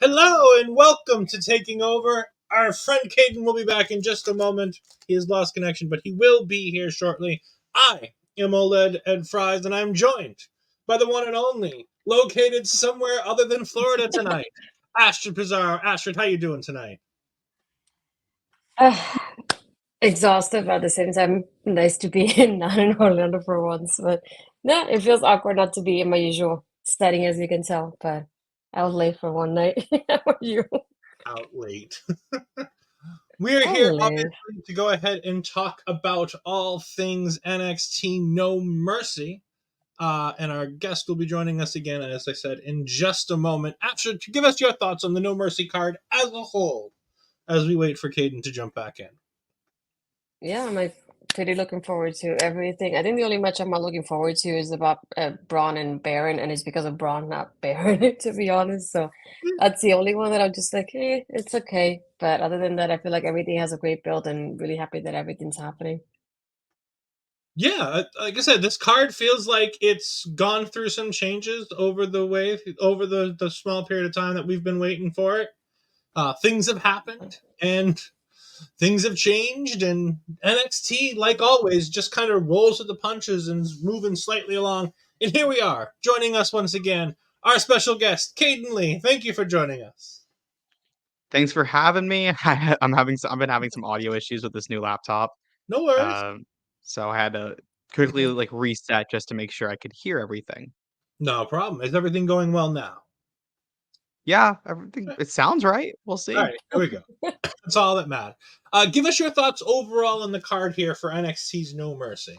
Hello and welcome to Taking Over. Our friend Kaden will be back in just a moment. He has lost connection, but he will be here shortly. I am OLED Ed Fries, and I'm joined by the one and only, located somewhere other than Florida tonight, astridpizarro. Astrid, how you doing tonight? Exhausted, but at the same time, nice to be not in Orlando for once. But no, it feels awkward not to be in my usual setting, as you can tell. But I was late for one night. How are you? Out late. We're here, obviously, to go ahead and talk about all things NXT No Mercy. And our guest will be joining us again, as I said, in just a moment. Astrid, give us your thoughts on the No Mercy card as a whole, as we wait for Kaden to jump back in. Yeah, I'm pretty looking forward to everything. I think the only match I'm not looking forward to is about Bron and Baron, and it's because of Bron, not Baron, to be honest. So that's the only one that I'm just like, it's okay. But other than that, I feel like everything has a great build, and really happy that everything's happening. Yeah, like I said, this card feels like it's gone through some changes over the small period of time that we've been waiting for it. Things have happened, and things have changed, and NXT, like always, just kind of rolls with the punches and is moving slightly along. And here we are, joining us once again, our special guest, Kaden Lee. Thank you for joining us. Thanks for having me. I've been having some audio issues with this new laptop. No worries. So I had to quickly reset just to make sure I could hear everything. No problem. Is everything going well now? Yeah, everything. It sounds right. We'll see. All right, here we go. That's all that matters. Give us your thoughts overall on the card here for NXT's No Mercy.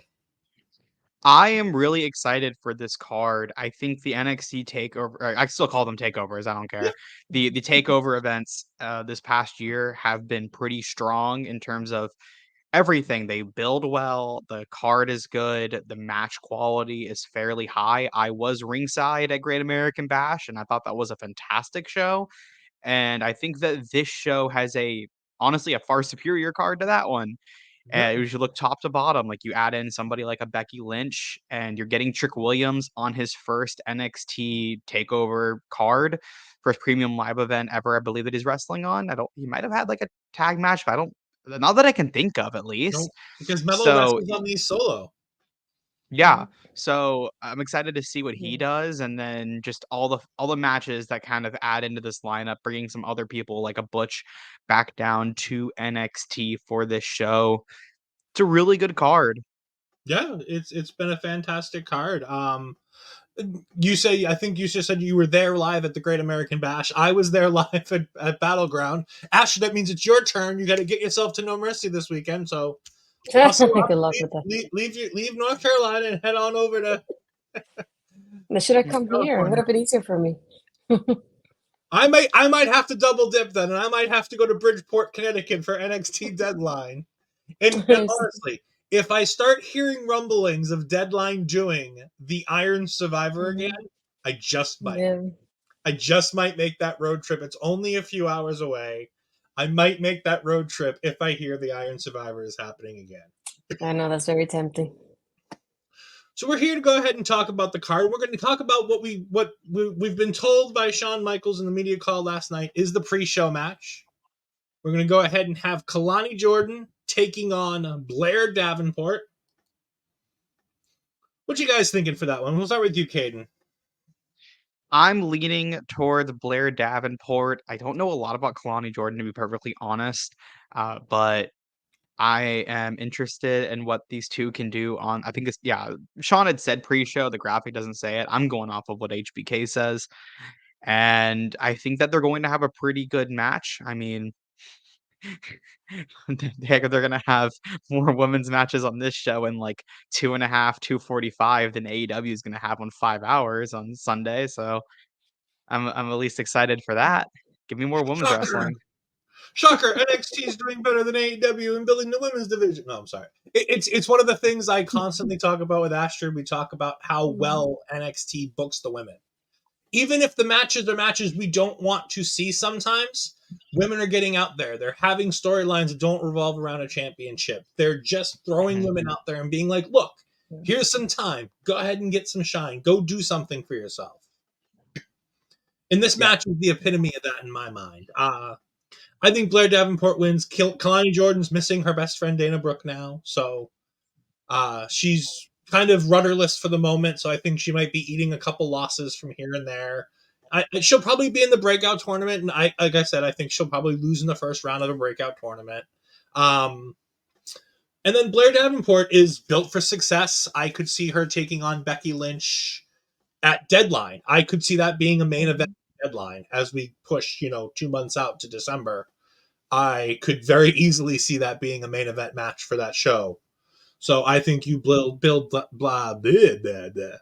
I am really excited for this card. I think the NXT takeover, I still call them takeovers, I don't care. The takeover events this past year have been pretty strong in terms of everything. They build well, the card is good, the match quality is fairly high. I was ringside at Great American Bash, and I thought that was a fantastic show. And I think that this show has honestly a far superior card to that one. And you should look top to bottom. Like you add in somebody like a Becky Lynch, and you're getting Trick Williams on his first NXT Takeover card, first premium live event ever. I believe that he's wrestling on. I don't. He might have had like a tag match, but I don't. Not that I can think of, at least. No, because Melo So wrestles on these solo. yeah. So I'm excited to see what he Yeah. does, and then just all the matches that kind of add into this lineup, bringing some other people like a Butch back down to NXT for this show. It's a really good card. Yeah, it's been a fantastic card. I think you just said you were there live at the Great American Bash. I was there live at Battleground. Ashley, that means it's your turn. You got to get yourself to No Mercy this weekend. So Good luck with that. leave North Carolina and head on over to They should have come here. It California. would have been easier for me. I might have to double dip then, and I might have to go to Bridgeport, Connecticut for NXT Deadline. And honestly, if I start hearing rumblings of Deadline doing the Iron Survivor again, I just might. Yeah. I just might make that road trip. It's only a few hours away. I might make that road trip if I hear the Iron Survivor is happening again. I know, that's very tempting. So we're here to go ahead and talk about the card. We're going to talk about what we've been told by Shawn Michaels in the media call last night is the pre-show match. We're going to go ahead and have Kelani Jordan taking on Blair Davenport. What you guys thinking for that one? We'll start with you, Kaden. I'm leaning towards Blair Davenport. I don't know a lot about Kelani Jordan, to be perfectly honest, but I am interested in what these two can do on. I think it's Sean had said pre-show. The graphic doesn't say it. I'm going off of what HBK says, and I think that they're going to have a pretty good match. I mean, they're gonna have more women's matches on this show in like 2.5, 2:45 than AEW is gonna have on 5 hours on Sunday. So I'm at least excited for that. Give me more women's wrestling. Shocker, NXT is doing better than AEW in building the women's division. No, I'm sorry. It's one of the things I constantly talk about with Astrid. We talk about how well NXT books the women. Even if the matches are matches we don't want to see sometimes, women are getting out there. They're having storylines that don't revolve around a championship. They're just throwing women out there and being like, look, here's some time. Go ahead and get some shine. Go do something for yourself. And this match is the epitome of that in my mind. I think Blair Davenport wins. Kelani Jordan's missing her best friend Dana Brooke now, so she's kind of rudderless for the moment. So I think she might be eating a couple losses from here and there. She'll probably be in the breakout tournament, and like I said, I think she'll probably lose in the first round of the breakout tournament. And then Blair Davenport is built for success. I could see her taking on Becky Lynch at Deadline. I could see that being a main event Deadline as we push, 2 months out to December. I could very easily see that being a main event match for that show. So I think you build blah, blah,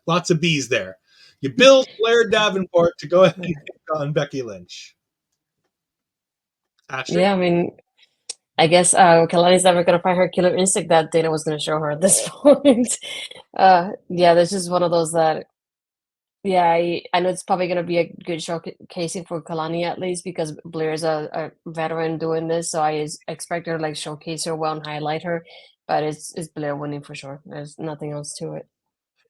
lots of B's there. You build Blair Davenport to go ahead and take on Becky Lynch. Ashley? Yeah, I mean, I guess Kelani's never going to find her killer instinct that Dana was going to show her at this point. This is one of those that, I know it's probably going to be a good showcasing for Kelani at least because Blair's a veteran doing this, so I expect her to like showcase her well and highlight her, but it's Blair winning for sure. There's nothing else to it.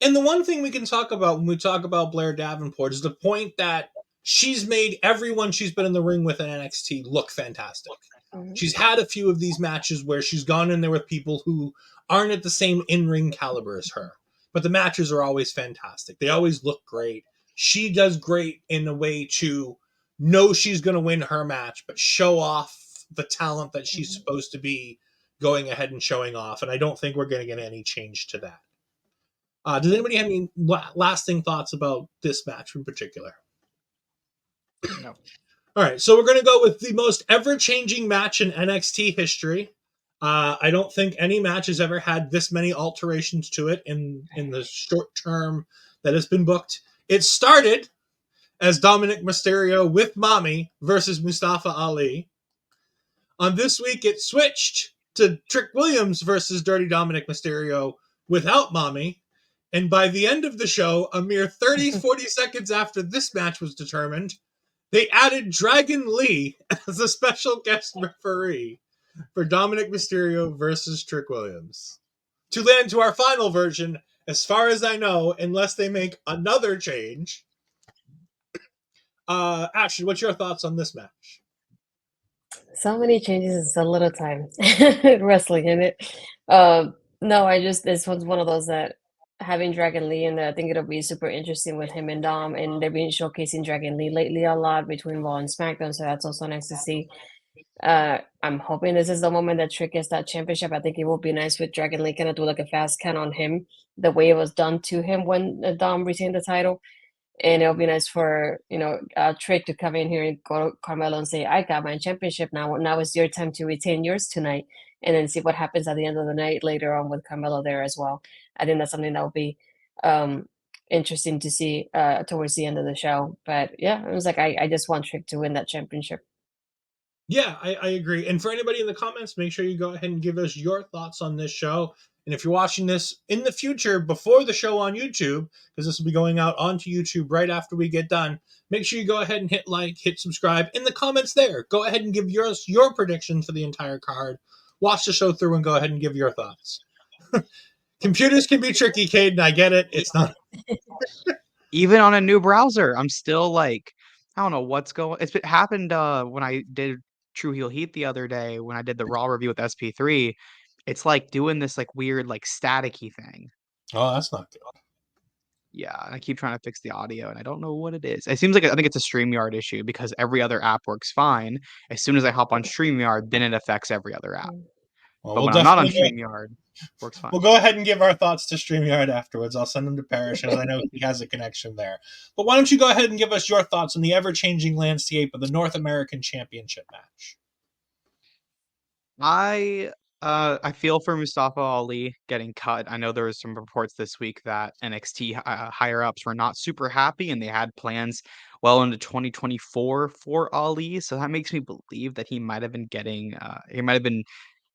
And the one thing we can talk about when we talk about Blair Davenport is the point that she's made everyone she's been in the ring with in NXT look fantastic. Mm-hmm. She's had a few of these matches where she's gone in there with people who aren't at the same in-ring caliber as her. But the matches are always fantastic. They always look great. She does great in a way to know she's going to win her match, but show off the talent that she's supposed to be going ahead and showing off. And I don't think we're going to get any change to that. Does anybody have any lasting thoughts about this match in particular? No. All right, so we're going to go with the most ever-changing match in NXT history. I don't think any match has ever had this many alterations to it in the short term that has been booked. It started as Dominic Mysterio with Mommy versus Mustafa Ali. On this week, it switched to Trick Williams versus Dirty Dominic Mysterio without Mommy. And by the end of the show, a mere 40 seconds after this match was determined, they added Dragon Lee as a special guest referee. for Dominic Mysterio versus Trick Williams. To land to our final version, as far as I know, unless they make another change. Ashton, what's your thoughts on this match? So many changes in so little time. Wrestling in it. No, this one's one of those that having Dragon Lee in there, I think it'll be super interesting with him and Dom, and they've been showcasing Dragon Lee lately a lot between Raw and SmackDown, so that's also nice to see. I'm hoping this is the moment that Trick gets that championship. I think it will be nice with Dragon Lee kind of do like a fast count on him, the way it was done to him when Dom retained the title. And it'll be nice for Trick to come in here and go to Carmelo and say, "I got my championship now. Now it's your time to retain yours tonight," and then see what happens at the end of the night later on with Carmelo there as well. I think that's something that will be interesting to see towards the end of the show. But yeah, it was like I just want Trick to win that championship. Yeah, I agree. And for anybody in the comments, make sure you go ahead and give us your thoughts on this show. And if you're watching this in the future before the show on YouTube, because this will be going out onto YouTube right after we get done, make sure you go ahead and hit like, hit subscribe in the comments there. Go ahead and give your prediction for the entire card. Watch the show through and go ahead and give your thoughts. Computers can be tricky, Kaden. I get it. It's not. Even on a new browser, I'm still like, I don't know what's going. It happened when I did True Heel Heat the other day when I did the Raw review with SP3. It's like doing this like weird like staticky thing. Oh, that's not good. Yeah, and I keep trying to fix the audio, and I don't know what it is. It seems like I think it's a StreamYard issue because every other app works fine. As soon as I hop on StreamYard, then it affects every other app. Well, But we'll when I'm not on definitely StreamYard, it works fine. We'll go ahead and give our thoughts to StreamYard afterwards. I'll send them to Parrish, as I know he has a connection there. But why don't you go ahead and give us your thoughts on the ever-changing landscape of the North American Championship match? I feel for Mustafa Ali getting cut. I know there was some reports this week that NXT higher ups were not super happy, and they had plans well into 2024 for Ali. So that makes me believe that he might have been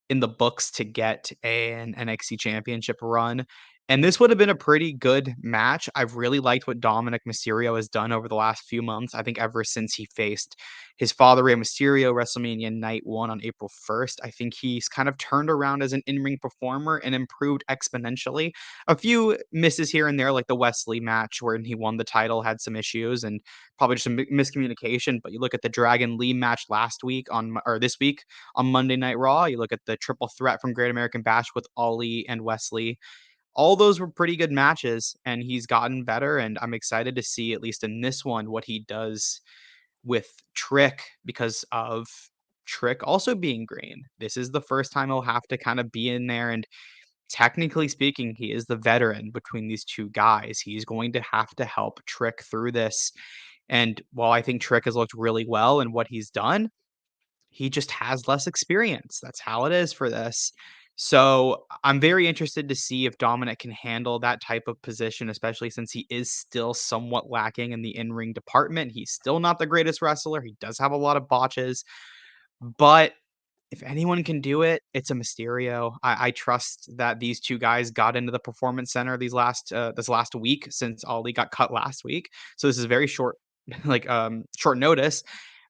in the books to get an NXT championship run. And this would have been a pretty good match. I've really liked what Dominic Mysterio has done over the last few months. I think ever since he faced his father, Rey Mysterio, WrestleMania Night 1 on April 1st, I think he's kind of turned around as an in-ring performer and improved exponentially. A few misses here and there, like the Wesley match where he won the title, had some issues and probably just some miscommunication. But you look at the Dragon Lee match last week or this week on Monday Night Raw. You look at the triple threat from Great American Bash with Ali and Wesley. All those were pretty good matches, and he's gotten better. And I'm excited to see, at least in this one, what he does with Trick because of Trick also being green. This is the first time he'll have to kind of be in there. And technically speaking, he is the veteran between these two guys. He's going to have to help Trick through this. And while I think Trick has looked really well in what he's done, he just has less experience. That's how it is for this. So I'm very interested to see if Dominic can handle that type of position, especially since he is still somewhat lacking in the in-ring department. He's still not the greatest wrestler. He does have a lot of botches, but if anyone can do it, it's a Mysterio. I trust that these two guys got into the performance center this last week since Ali got cut last week. So this is very short, short notice.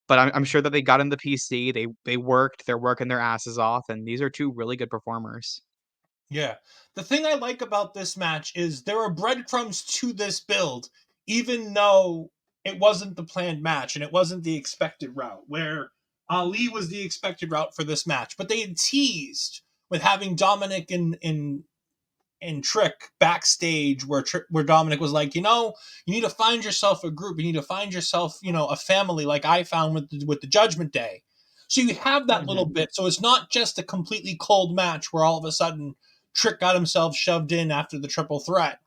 But I'm sure that they got in the PC. They worked. They're working their asses off, and these are two really good performers. Yeah. The thing I like about this match is there are breadcrumbs to this build, even though it wasn't the planned match and it wasn't the expected route, where Ali was the expected route for this match. But they had teased with having Dominic and Trick backstage where Dominic was like, you need to find yourself a group. You need to find yourself, a family like I found with the Judgment Day. So you have that little bit. So it's not just a completely cold match where all of a sudden Trick got himself shoved in after the triple threat.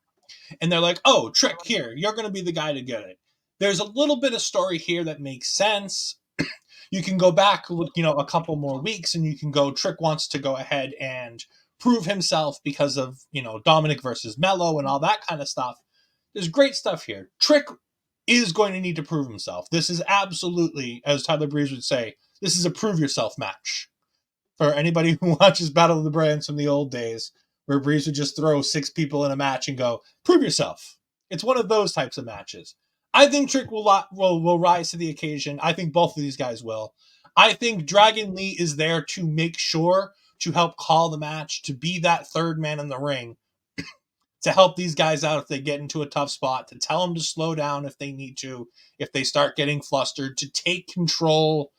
And they're like, oh, Trick, here, you're going to be the guy to get it. There's a little bit of story here that makes sense. You can go back, a couple more weeks and you can go, Trick wants to go ahead and prove himself because of, Dominic versus Mello and all that kind of stuff. There's great stuff here. Trick is going to need to prove himself. This is absolutely, as Tyler Breeze would say, this is a prove yourself match. For anybody who watches Battle of the Brands from the old days, where Breeze would just throw 6 people in a match and go, prove yourself. It's one of those types of matches. I think Trick will rise to the occasion. I think both of these guys will. I think Dragon Lee is there to make sure to help call the match, to be that third man in the ring, to help these guys out if they get into a tough spot, to tell them to slow down if they need to, if they start getting flustered, to take control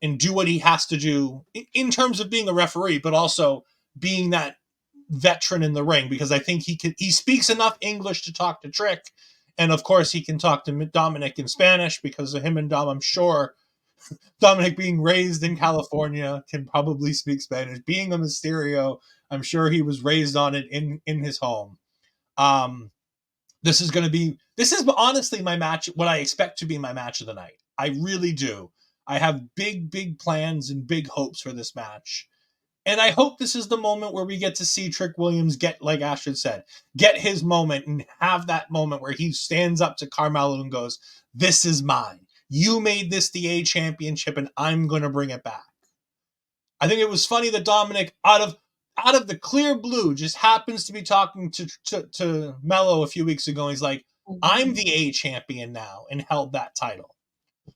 and do what he has to do in terms of being a referee, but also being that veteran in the ring, because I think he speaks enough English to talk to Trick, and of course he can talk to Dominic in Spanish because of him and Dom. I'm sure Dominic, being raised in California, can probably speak Spanish. Being a Mysterio, I'm sure he was raised on it in his home. Um, this is honestly my match, what I expect to be my match of the night. I really do. I have big plans and big hopes for this match. And I hope this is the moment where we get to see Trick Williams get, like Astrid said, get his moment and have that moment where he stands up to Carmelo and goes, "This is mine. You made this the A championship and I'm going to bring it back." I think it was funny that Dominic, out of the clear blue, just happens to be talking to Mello a few weeks ago. And he's like, "I'm the A champion now," and held that title.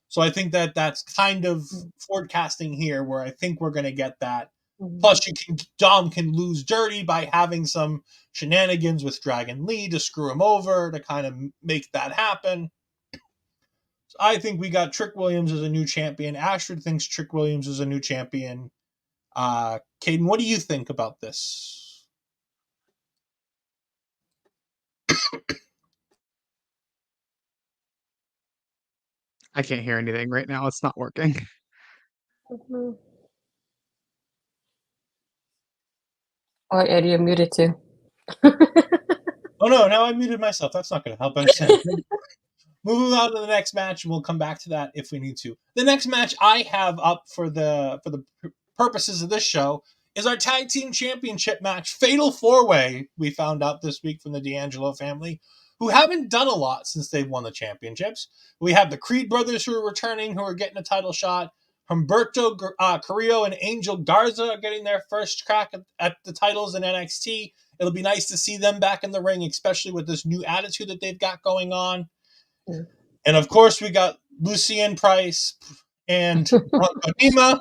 So I think that's kind of forecasting here, where I think we're going to get that. Plus, Dom can lose dirty by having some shenanigans with Dragon Lee to screw him over to kind of make that happen. So I think we got Trick Williams as a new champion. Astrid thinks Trick Williams is a new champion. Kaden, what do you think about this? I can't hear anything right now. It's not working. Oh, Eddie, you're muted too. Oh no, now I muted myself. That's not going to help. I'm saying. Moving on to the next match, and we'll come back to that if we need to. The next match I have up for the purposes of this show is our tag team championship match, Fatal 4-Way. We found out this week from the D'Angelo family, who haven't done a lot since they've won the championships. We have the Creed brothers who are returning, who are getting a title shot. Humberto, Carrillo, and Angel Garza are getting their first crack at the titles in NXT. It'll be nice to see them back in the ring, especially with this new attitude that they've got going on. And of course, we got Lucien Price and Bronco Nima,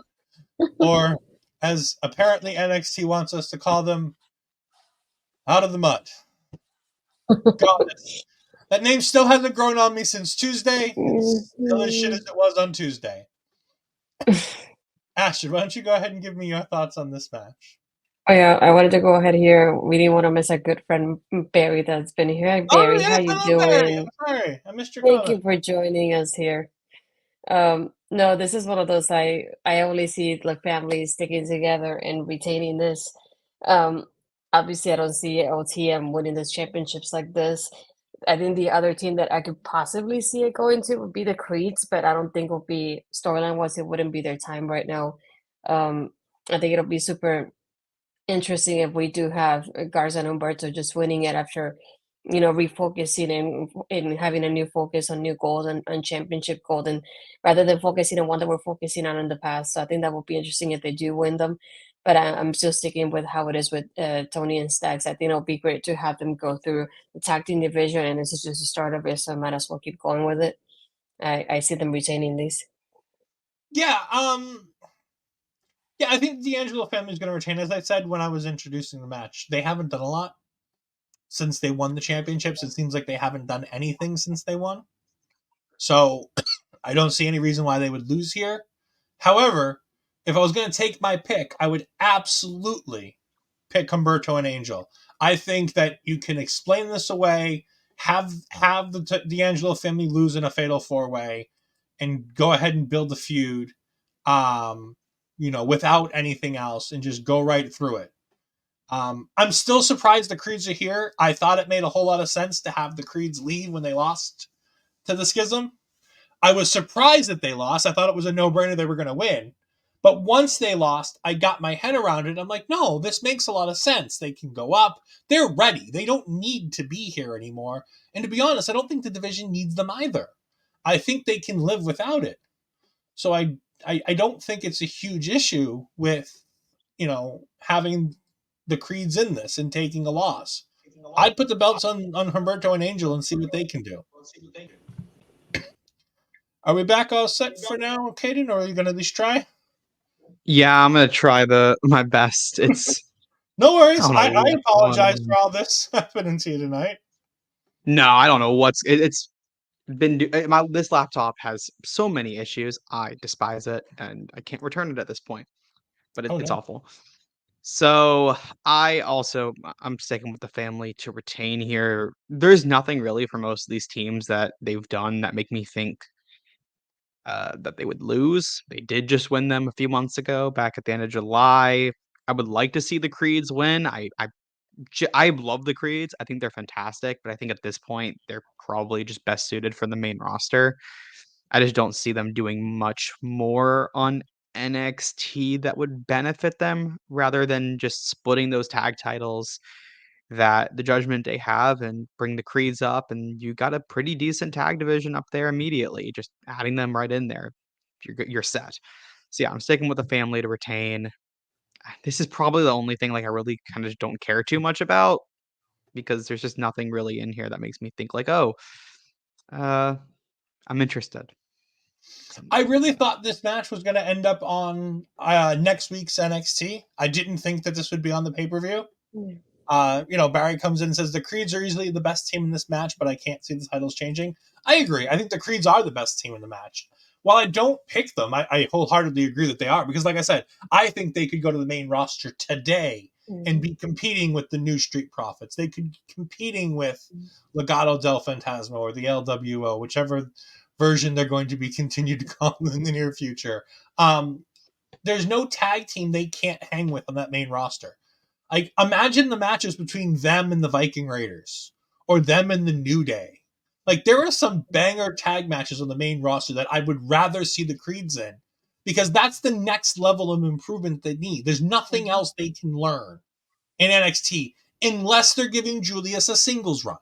or as apparently NXT wants us to call them, Out of the Mud. God, that name still hasn't grown on me since Tuesday. It's still as shit as it was on Tuesday. Astrid, why don't you go ahead and give me your thoughts on this match? Oh yeah, I wanted to go ahead here. We didn't want to miss our good friend Barry that's been here. Hi, Barry, how you doing? Barry. I'm sorry, I missed your Thank comment. you for joining us here. No, this is one of those I only see like families sticking together and retaining this. Obviously I don't see LTM winning this championships like this. I think the other team that I could possibly see it going to would be the Creeds, but I don't think it'll be storyline wise, it wouldn't be their time right now. I think it'll be super interesting if we do have Garza and Humberto just winning it after, refocusing and having a new focus on new goals and championship gold, and rather than focusing on one that we're focusing on in the past. So I think that will be interesting if they do win them. But I'm still sticking with how it is with Tony and Staggs. I think it'll be great to have them go through the tag team division, and this is just the start of it, so I might as well keep going with it. I see them retaining these. Yeah, I think the D'Angelo family is going to retain. As I said when I was introducing the match, they haven't done a lot since they won the championships. It seems like they haven't done anything since they won. So I don't see any reason why they would lose here. However, if I was going to take my pick, I would absolutely pick Humberto and Angel. I think that you can explain this away, have the D'Angelo family lose in a fatal 4-way, and go ahead and build the feud, without anything else, and just go right through it. I'm still surprised the Creeds are here. I thought it made a whole lot of sense to have the Creeds leave when they lost to the Schism. I was surprised that they lost. I thought it was a no-brainer they were going to win. But once they lost, I got my head around it. I'm like, no, this makes a lot of sense. They can go up. They're ready. They don't need to be here anymore. And to be honest, I don't think the division needs them either. I think they can live without it. So I don't think it's a huge issue with, having the Creeds in this and taking a loss. I'd put the belts on Humberto and Angel and see what they can do. Are we back all set for now, Kaden, or are you going to at least try? Yeah, I'm gonna try my best. It's No worries. I don't I know what's going apologize for on. all this happening to you tonight. No, I don't know it's been this laptop has so many issues. I despise it and I can't return it at this point, but Oh it's no. awful. So I'm sticking with the family to retain here. There's nothing really for most of these teams that they've done that make me think that they would lose. They did just win them a few months ago, back at the end of July. I would like to see the Creeds win. I love the Creeds. I think they're fantastic, but I think at this point they're probably just best suited for the main roster. I just don't see them doing much more on NXT that would benefit them rather than just splitting those tag titles that the Judgment Day have and bring the Creeds up, and you got a pretty decent tag division up there immediately. Just adding them right in there, you're set. So yeah, I'm sticking with the family to retain. This is probably the only thing like I really kind of don't care too much about because there's just nothing really in here that makes me think like, oh, uh, I'm interested. I Something like really that. thought this match was going to end up on next week's NXT. I didn't think that this would be on the pay-per-view. Yeah. Barry comes in and says the Creeds are easily the best team in this match, but I can't see the titles changing. I agree. I think the Creeds are the best team in the match. While I don't pick them, I wholeheartedly agree that they are because, like I said, I think they could go to the main roster today and Mhm. be competing with the New Street Profits. They could be competing with Mhm. Legado del Fantasma or the LWO, whichever version they're going to be continued to call in the near future. There's no tag team they can't hang with on that main roster. Like, imagine the matches between them and the Viking Raiders or them and the New Day. Like, there are some banger tag matches on the main roster that I would rather see the Creeds in because that's the next level of improvement they need. There's nothing Mhm. else they can learn in NXT unless they're giving Julius a singles run.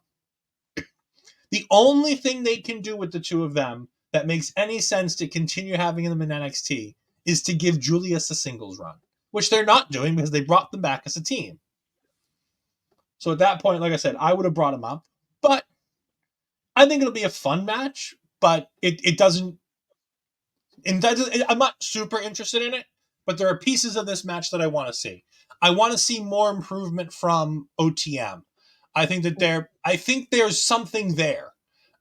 The only thing they can do with the two of them that makes any sense to continue having them in NXT is to give Julius a singles run, which they're not doing because they brought them back as a team. So at that point, like I said, I would have brought him up. But I think it'll be a fun match, but it doesn't. I'm not super interested in it, but there are pieces of this match that I want to see. I want to see more improvement from OTM. I think there's something there.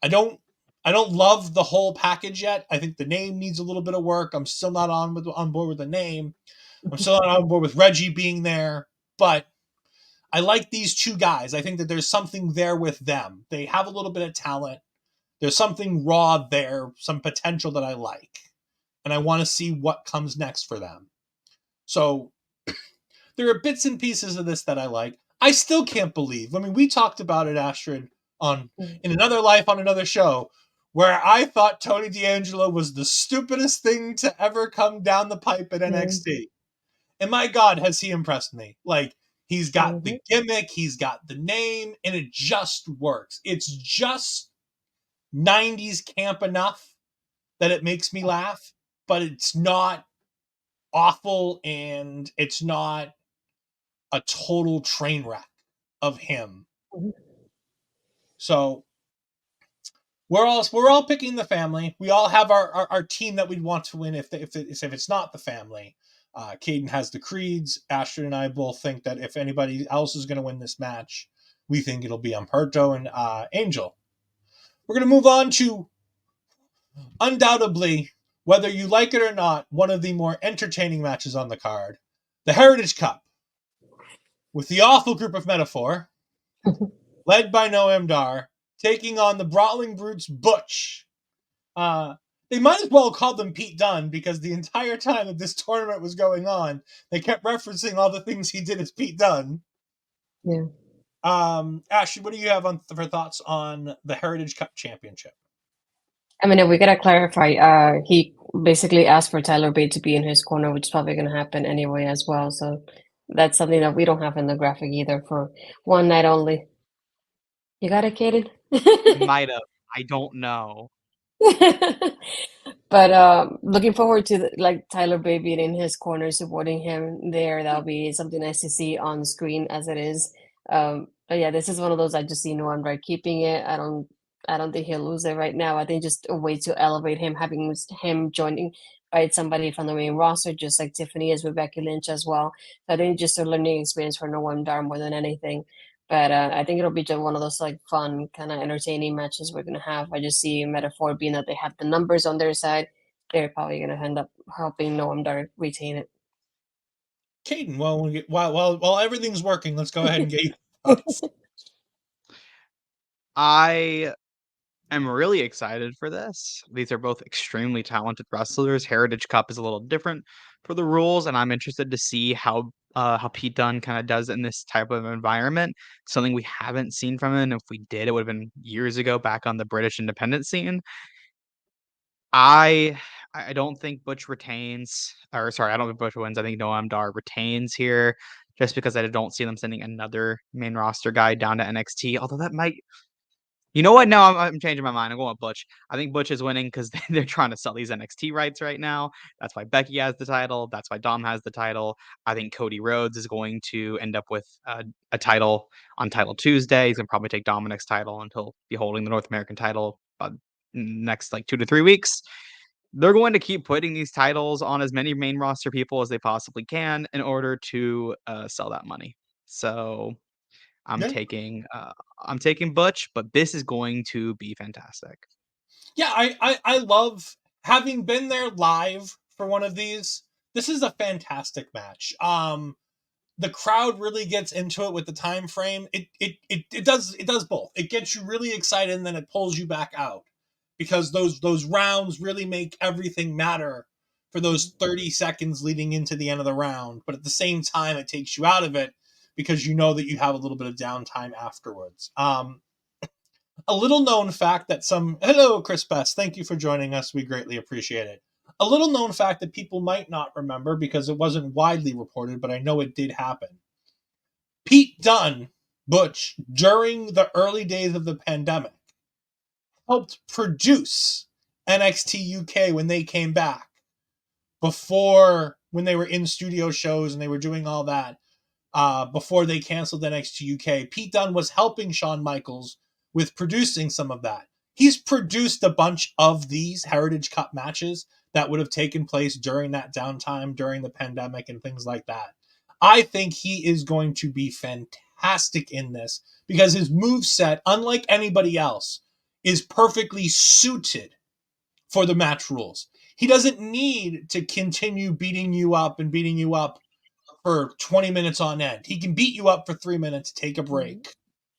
I don't I don't love the whole package yet. I think the name needs a little bit of work. I'm still not on board with the name. I'm still not on board with Reggie being there, but I like these two guys. I think that there's something there with them. They have a little bit of talent. There's something raw there, some potential that I like. And I want to see what comes next for them. So there are bits and pieces of this that I like. I still can't believe. I mean, we talked about it, Astrid, on Mhm. in another life on another show, where I thought Tony D'Angelo was the stupidest thing to ever come down the pipe at Mhm. NXT. And my God, has he impressed me. Like, he's got the Mhm. gimmick, he's got the name, and it just works. It's just 90s camp enough that it makes me laugh, but it's not awful and it's not a total train wreck of him. Mhm. So we're all picking the family. We all have our team that we want to win. If it's not the family, Kaden has the Creeds. Astrid and I both think that if anybody else is going to win this match, we think it'll be Humberto and Angel. We're going to move on to undoubtedly, whether you like it or not, one of the more entertaining matches on the card, the Heritage Cup, with the awful group of Metaphor, led by Noam Dar, taking on the Brawling Brutes Butch. Uh, they might as well call them Pete Dunne because the entire time that this tournament was going on, they kept referencing all the things he did as Pete Dunne. Yeah. Ashley, what do you have for thoughts on the Heritage Cup Championship? I mean, we gotta clarify. He basically asked for Tyler Bate to be in his corner, which is probably gonna happen anyway as well. So that's something that we don't have in the graphic either for one night only. You got it, Kaden? I might have. I don't know. But looking forward to like Tyler Bate being in his corner, supporting him there. That'll be something nice to see on screen as it is. But yeah, this is one of those I just see Noam right keeping it. I don't think he'll lose it right now. I think just a way to elevate him, having him joining right, somebody from the main roster, just like Tiffany is with Becky Lynch as well. So I think just a learning experience for Noam Dar more than anything. But I think it'll be just one of those like fun, kind of entertaining matches we're gonna have. I just see metaphor being that they have the numbers on their side. They're probably gonna end up helping Noam Dar retain it. Kaden, while everything's working, let's go ahead and get your thoughts. I am really excited for this. These are both extremely talented wrestlers. Heritage Cup is a little different for the rules, and I'm interested to see how Pete Dunne kind of does in this type of environment. Something we haven't seen from him. And if we did, it would have been years ago back on the British independent scene. I don't think Butch retains, or sorry, I don't think Butch wins. I think Noam Dar retains here, just because I don't see them sending another main roster guy down to NXT. Although that might, you know what? No, I'm changing my mind. I'm going with Butch. I think Butch is winning because they're trying to sell these NXT rights right now. That's why Becky has the title. That's why Dom has the title. I think Cody Rhodes is going to end up with a title on Title Tuesday. He's going to probably take Dominic's title, and he'll be holding the North American title next like 2 to 3 weeks. They're going to keep putting these titles on as many main roster people as they possibly can in order to sell that money. So I'm Yeah. taking I'm taking Butch, but this is going to be fantastic. Yeah, I love having been there live for one of these. This is a fantastic match. The crowd really gets into it with the time frame. It does both. It gets you really excited and then it pulls you back out because those rounds really make everything matter for those 30 seconds leading into the end of the round. But at the same time, it takes you out of it because you know that you have a little bit of downtime afterwards. A little known fact that hello, Chris Best. Thank you for joining us. We greatly appreciate it. A little known fact that people might not remember because it wasn't widely reported, but I know it did happen. Pete Dunne, Butch, during the early days of the pandemic, helped produce NXT UK when they came back. When they were in studio shows and they were doing all that, before they canceled NXT UK. Pete Dunne was helping Shawn Michaels with producing some of that. He's produced a bunch of these Heritage Cup matches that would have taken place during that downtime, during the pandemic, and things like that. I think he is going to be fantastic in this because his moveset, unlike anybody else, is perfectly suited for the match rules. He doesn't need to continue beating you up for 20 minutes on end. He can beat you up for 3 minutes, take a break,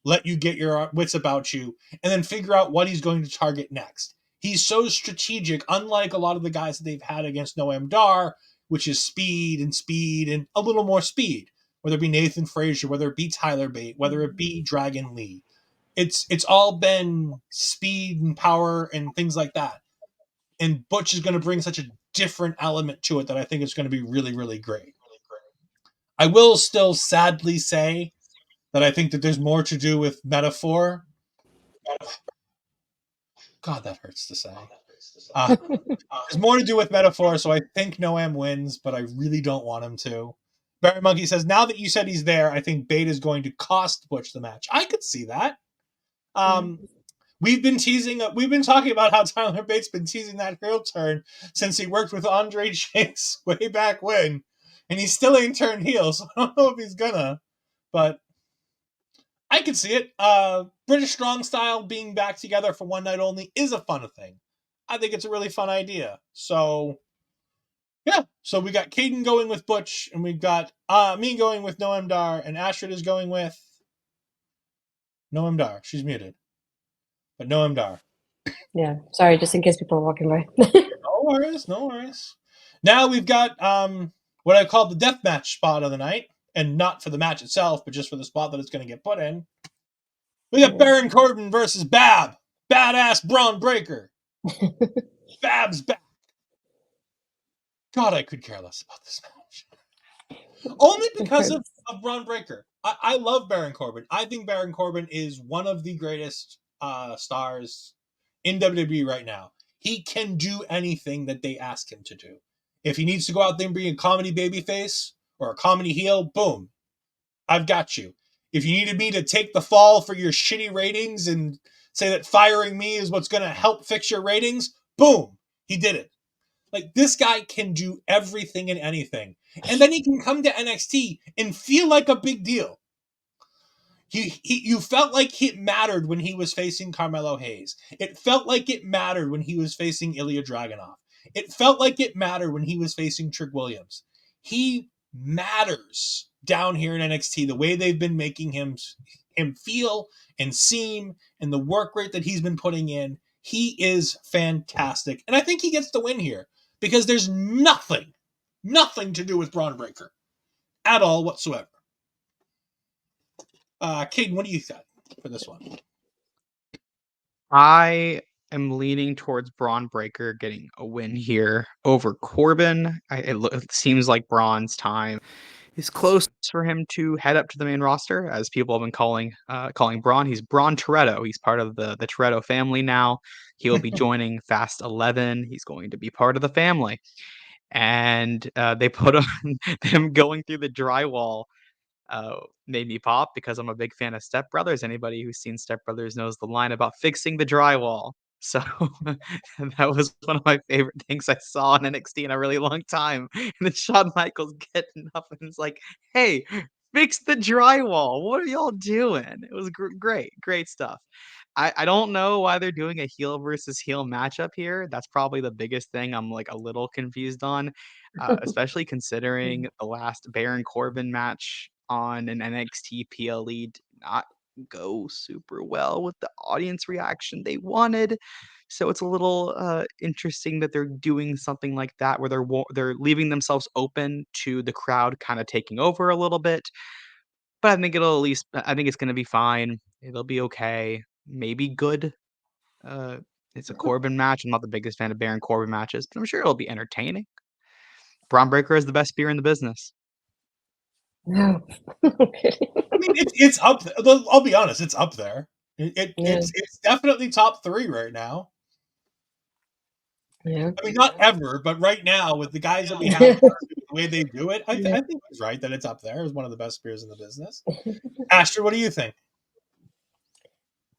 let you get your wits about you, and then figure out what he's going to target next. He's so strategic, unlike a lot of the guys that they've had against Noam Dar, which is speed and a little more speed, whether it be Nathan Frazier, whether it be Tyler Bate, whether it be Dragon Lee. It's all been speed and power and things like that. And Butch is going to bring such a different element to it that I think it's going to be really, really great. I will still sadly say that I think that there's more to do with metaphor. God, that hurts to say. There's more to do with metaphor, so I think Noam wins, but I really don't want him to. Barry Monkey says, now that you said he's there, I think Bate is going to cost Butch the match. I could see that. We've been talking about how Tyler Bate's been teasing that heel turn since he worked with Andre Chase way back when, and he still ain't turned heel, so I don't know if he's gonna, but I can see it. British Strong Style being back together for one night only is a fun thing. I think it's a really fun idea. So, yeah. So we got Kaden going with Butch, and we've got me going with Noam Dar, and Astrid is going with Noam Dar. She's muted. But Noam Dar. Yeah, sorry, just in case people are walking by. No worries. Now we've got what I call the deathmatch spot of the night, and not for the match itself, but just for the spot that it's going to get put in. We got Baron Corbin versus Bab. Badass Braun Breaker. Bab's back. God, I could care less about this match. Only because of Braun Breaker. I love Baron Corbin. I think Baron Corbin is one of the greatest stars in WWE right now. He can do anything that they ask him to do. If he needs to go out there and be a comedy babyface or a comedy heel, boom, I've got you. If you needed me to take the fall for your shitty ratings and say that firing me is what's going to help fix your ratings, boom, he did it. Like, this guy can do everything and anything. And then he can come to NXT and feel like a big deal. You felt like it mattered when he was facing Carmelo Hayes. It felt like it mattered when he was facing Ilja Dragunov. It felt like it mattered when he was facing Trick Williams. He matters down here in NXT, the way they've been making him feel and seem, and the work rate that he's been putting in. He is fantastic. And I think he gets the win here because there's nothing to do with Bron Breakker at all whatsoever. Kaden, what do you think for this one? I am leaning towards Bron Breakker getting a win here over Corbin. It seems like Bron's time is close for him to head up to the main roster, as people have been calling Bron. He's Bron Toretto. He's part of the Toretto family now. He will be joining Fast 11. He's going to be part of the family. And they put them going through the drywall made me pop because I'm a big fan of Step Brothers. Anybody who's seen Step Brothers knows the line about fixing the drywall. So that was one of my favorite things I saw in NXT in a really long time. And then Shawn Michaels getting up and it's like, "Hey, fix the drywall. What are y'all doing?" It was great stuff. I don't know why they're doing a heel versus heel matchup here. That's probably the biggest thing I'm like a little confused on, especially considering the last Baron Corbin match on an NXT PLE did not go super well with the audience reaction they wanted. So it's a little interesting that they're doing something like that where they're leaving themselves open to the crowd kind of taking over a little bit. But I think it's going to be fine. It'll be okay. Maybe good. Uh, it's a Corbin match. I'm not the biggest fan of Baron Corbin matches, but I'm sure it'll be entertaining. Braun Breaker is the best spear in the business. No. I mean, it's up. I'll be honest, it's up there. It's definitely top 3 right now. Yeah. I mean, not ever, but right now with the guys that we have, the way they do it, I think he's right that it's up there as one of the best spears in the business. Asher, what do you think?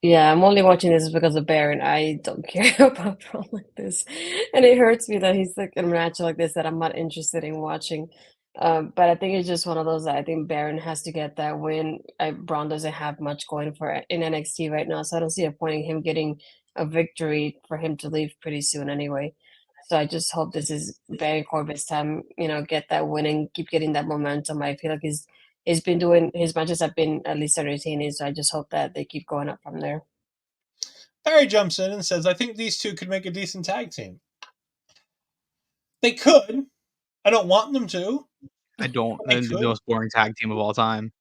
Yeah, I'm only watching this because of Baron. I don't care about Bron like this. And it hurts me that he's like in a match like this that I'm not interested in watching. But I think it's just one of those that I think Baron has to get that win. Braun doesn't have much going for it in NXT right now, so I don't see a point in him getting a victory for him to leave pretty soon anyway. So I just hope this is Baron Corbin's time, get that win and keep getting that momentum. I feel like he's been doing his matches have been at least entertaining, so I just hope that they keep going up from there. Barry jumps in and says, I think these two could make a decent tag team. They could. I don't want them to. I don't. They're the most boring tag team of all time.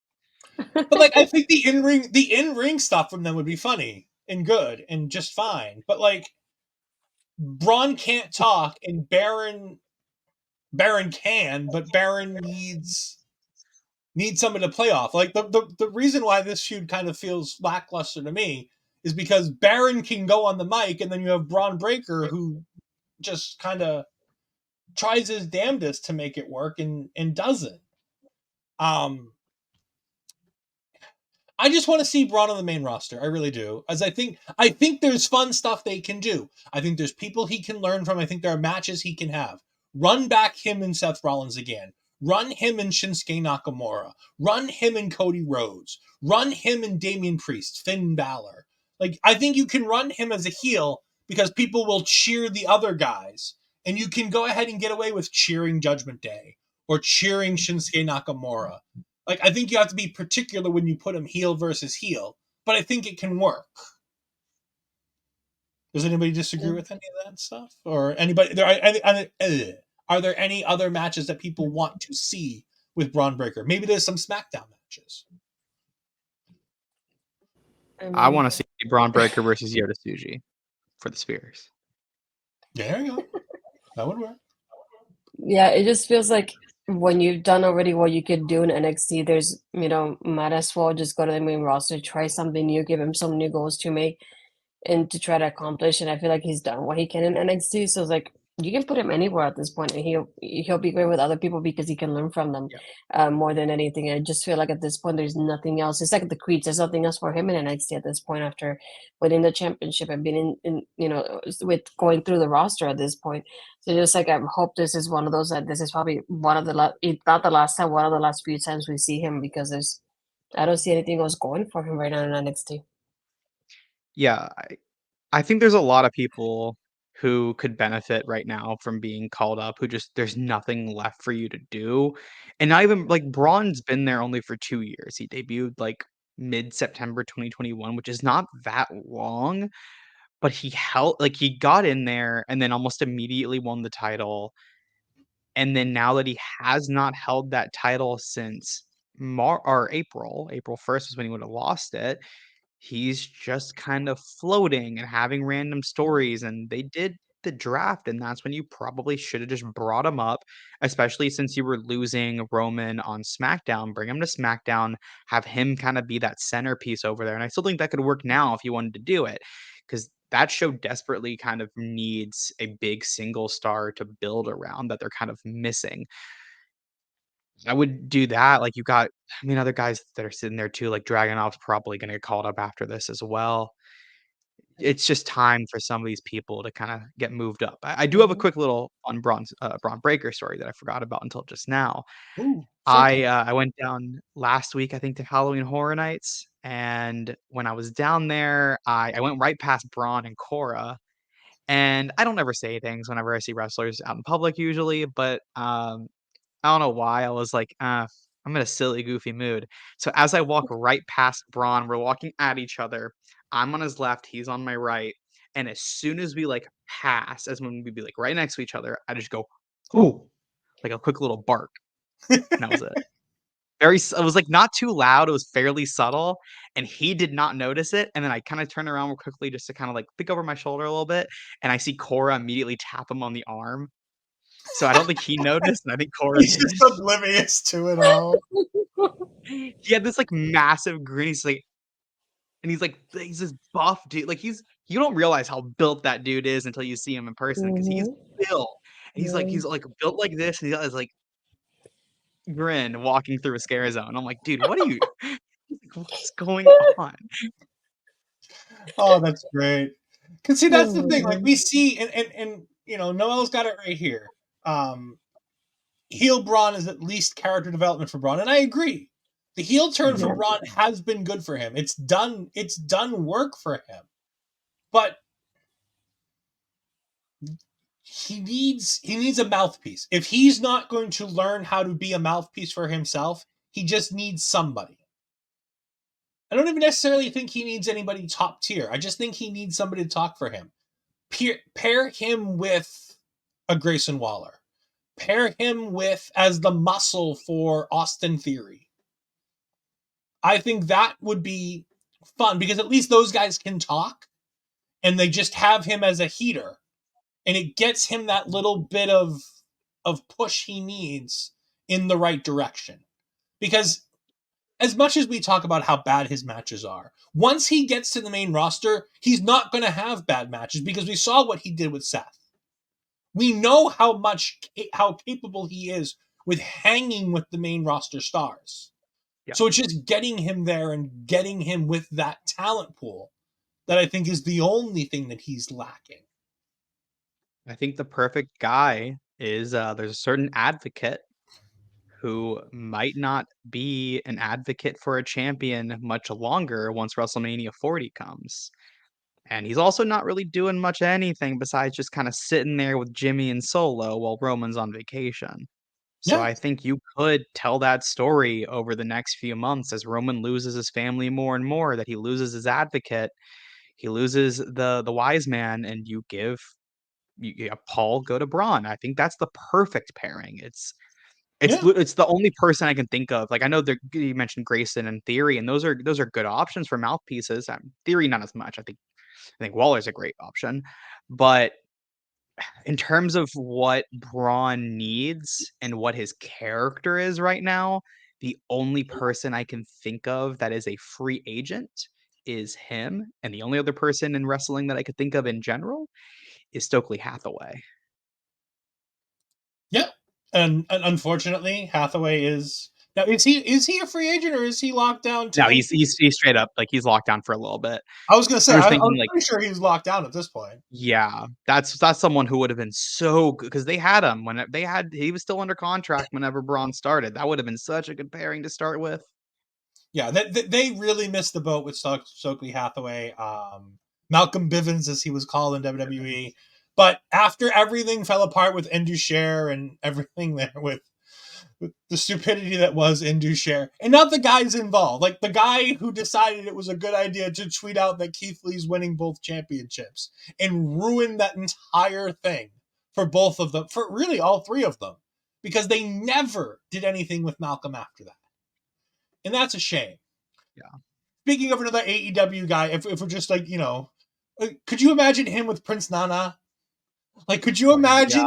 But like, I think the in-ring stuff from them would be funny and good and just fine. But like, Braun can't talk and Baron can, but Baron needs someone to play off. Like the reason why this feud kind of feels lackluster to me is because Baron can go on the mic and then you have Bron Breakker who just kind of tries his damnedest to make it work and doesn't. I just want to see Braun on the main roster. I really do. As I think there's fun stuff they can do. I think there's people he can learn from. I think there are matches he can have. Run back him and Seth Rollins again. Run him and Shinsuke Nakamura. Run him and Cody Rhodes. Run him and Damian Priest, Finn Balor. Like, I think you can run him as a heel because people will cheer the other guys. And you can go ahead and get away with cheering Judgment Day or cheering Shinsuke Nakamura. Like, I think you have to be particular when you put him heel versus heel, but I think it can work. Does anybody disagree with any of that stuff? Or anybody? Are there any other matches that people want to see with Bron Breakker? Maybe there's some SmackDown matches. I want to see Bron Breakker versus Yota Tsuji for the Spears. There you go. That would work. Yeah, it just feels like when you've done already what you could do in NXT, there's, might as well just go to the main roster, try something new, give him some new goals to make and to try to accomplish. And I feel like he's done what he can in NXT. So it's like, You can put him anywhere at this point, and he'll be great with other people because he can learn from them Yeah. more than anything. I just feel like at this point, there's nothing else. It's like the Creeds. There's nothing else for him in NXT at this point after winning the championship and being in with going through the roster at this point. So just like I hope this is one of those that this is probably one of the if not the last time, one of the last few times we see him because I don't see anything else going for him right now in NXT. Yeah, I think there's a lot of people who could benefit right now from being called up who just there's nothing left for you to do. And not even like Braun's been there only for 2 years. He debuted like mid-September 2021, which is not that long, but he held like he got in there and then almost immediately won the title. And then now that he has not held that title since April 1st was when he would have lost it. He's just kind of floating and having random stories, and they did the draft, and that's when you probably should have just brought him up, especially since you were losing Roman on SmackDown. Bring him to SmackDown, have him kind of be that centerpiece over there. And I still think that could work now if you wanted to do it, because that show desperately kind of needs a big single star to build around that they're kind of missing. I would do that, like, you got I mean, other guys that are sitting there too, like Dragunov's probably gonna get called up after this as well. It's just time for some of these people to kinda get moved up. I do have a Mhm. quick little on Braun Breaker story that I forgot about until just now. Ooh, something. I went down last week, I think, to Halloween Horror Nights, and when I was down there, I went right past Braun and Cora, and I don't ever say things whenever I see wrestlers out in public usually, but, I don't know why, I was like, I'm in a silly, goofy mood." So as I walk right past Braun, we're walking at each other. I'm on his left, he's on my right, and as soon as we, like, pass, as when we'd be, like, right next to each other, I just go, "Ooh," like a quick little bark, and that was it. It was, like, not too loud, it was fairly subtle, and he did not notice it, and then I kinda turned around real quickly just to kinda, like, peek over my shoulder a little bit, and I see Cora immediately tap him on the arm. So I don't think he noticed, and I think Cora He's just did. oblivious to it all. He had this, like, massive grin, he's this buff dude, like, you don't realize how built that dude is until you see him in person because he's Mhm. built, and Yeah. he's, like, built like this, and he got this, like, grin walking through a scare zone. I'm like, "Dude, what are you what's going on?" Oh, that's great. Cause see, that's the Oh, thing. Like man. we see, and Noel's got it right here. Heel Braun is at least character development for Braun, and I agree. The heel turn for Yeah. Mhm. Braun has been good for him. It's done. It's done work for him. But he needs a mouthpiece. If he's not going to learn how to be a mouthpiece for himself, he just needs somebody. I don't even necessarily think he needs anybody top tier. I just think he needs somebody to talk for him. Pair him with a Grayson Waller. Pair him with as the muscle for Austin Theory. I think that would be fun because at least those guys can talk and they just have him as a heater and it gets him that little bit of push he needs in the right direction. Because as much as we talk about how bad his matches are, once he gets to the main roster, he's not going to have bad matches because we saw what he did with Seth. We know how capable he is with hanging with the main roster stars. Yeah. So it's just getting him there and getting him with that talent pool that I think is the only thing that he's lacking. I think the perfect guy is, there's a certain advocate who might not be an advocate for a champion much longer once WrestleMania 40 comes. And he's also not really doing much of anything besides just kinda sitting there with Jimmy and Solo while Roman's on vacation. So Yeah, I think you could tell that story over the next few months as Roman loses his family more and more, that he loses his advocate, he loses the wise man, and you have Paul go to Braun. I think that's the perfect pairing. yeah, It's the only person I can think of. Like, I know you mentioned Grayson and Theory, and those are good options for mouthpieces. Theory, not as much. I think Waller's a great option, but in terms of what Braun needs and what his character is right now, the only person I can think of that is a free agent is him, and the only other person in wrestling that I could think of in general is Stokely Hathaway. And unfortunately, Hathaway is now. Is he a free agent or is he locked down to? No, he's straight up like he's locked down for a little bit. I was gonna say I'm just I thinking was like, pretty sure he was locked down at this point. yeah, that's someone who would have been so good because they had him when he was still under contract whenever Braun started. That would have been such a good pairing to start with. Yeah, they really missed the boat with Stokely Hathaway. Malcolm Bivens, as he was called in WWE. But after everything fell apart with Indusher and everything there with the stupidity that was Indusher, and not the guys involved, like the guy who decided it was a good idea to tweet out that Keith Lee's winning both championships and ruin that entire thing for both of them, for really all three of them, because they never did anything with Malcolm after that. And that's a shame. Yeah. Speaking of another AEW guy, if we're just like, could you imagine him with Prince Nana? Like, could you imagine?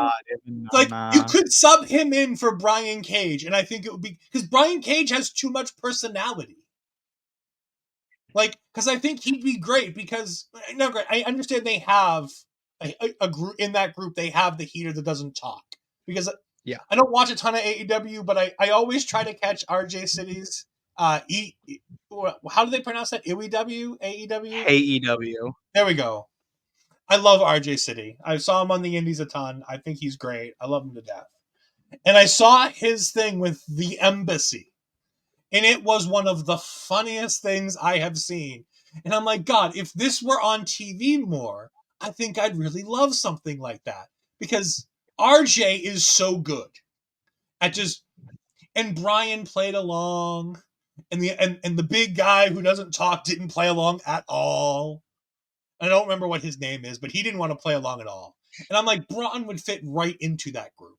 Like, you could sub him in for Brian Cage, and I think it would be because Brian Cage has too much personality. Like, because I think he'd be great. Because I understand they have a group in that group. They have the heater that doesn't talk. Because I don't watch a ton of AEW, but I always try to catch RJ City's how do they pronounce that? AEW? AEW. There we go. I love RJ City. I saw him on the Indies a ton. I think he's great. I love him to death. And I saw his thing with the Embassy. And it was one of the funniest things I have seen. And I'm like, God, if this were on TV more, I think I'd really love something like that. Because RJ is so good at just, and Brian played along, and the big guy who doesn't talk didn't play along at all. I don't remember what his name is, but he didn't want to play along at all. And I'm like, Braun would fit right into that group.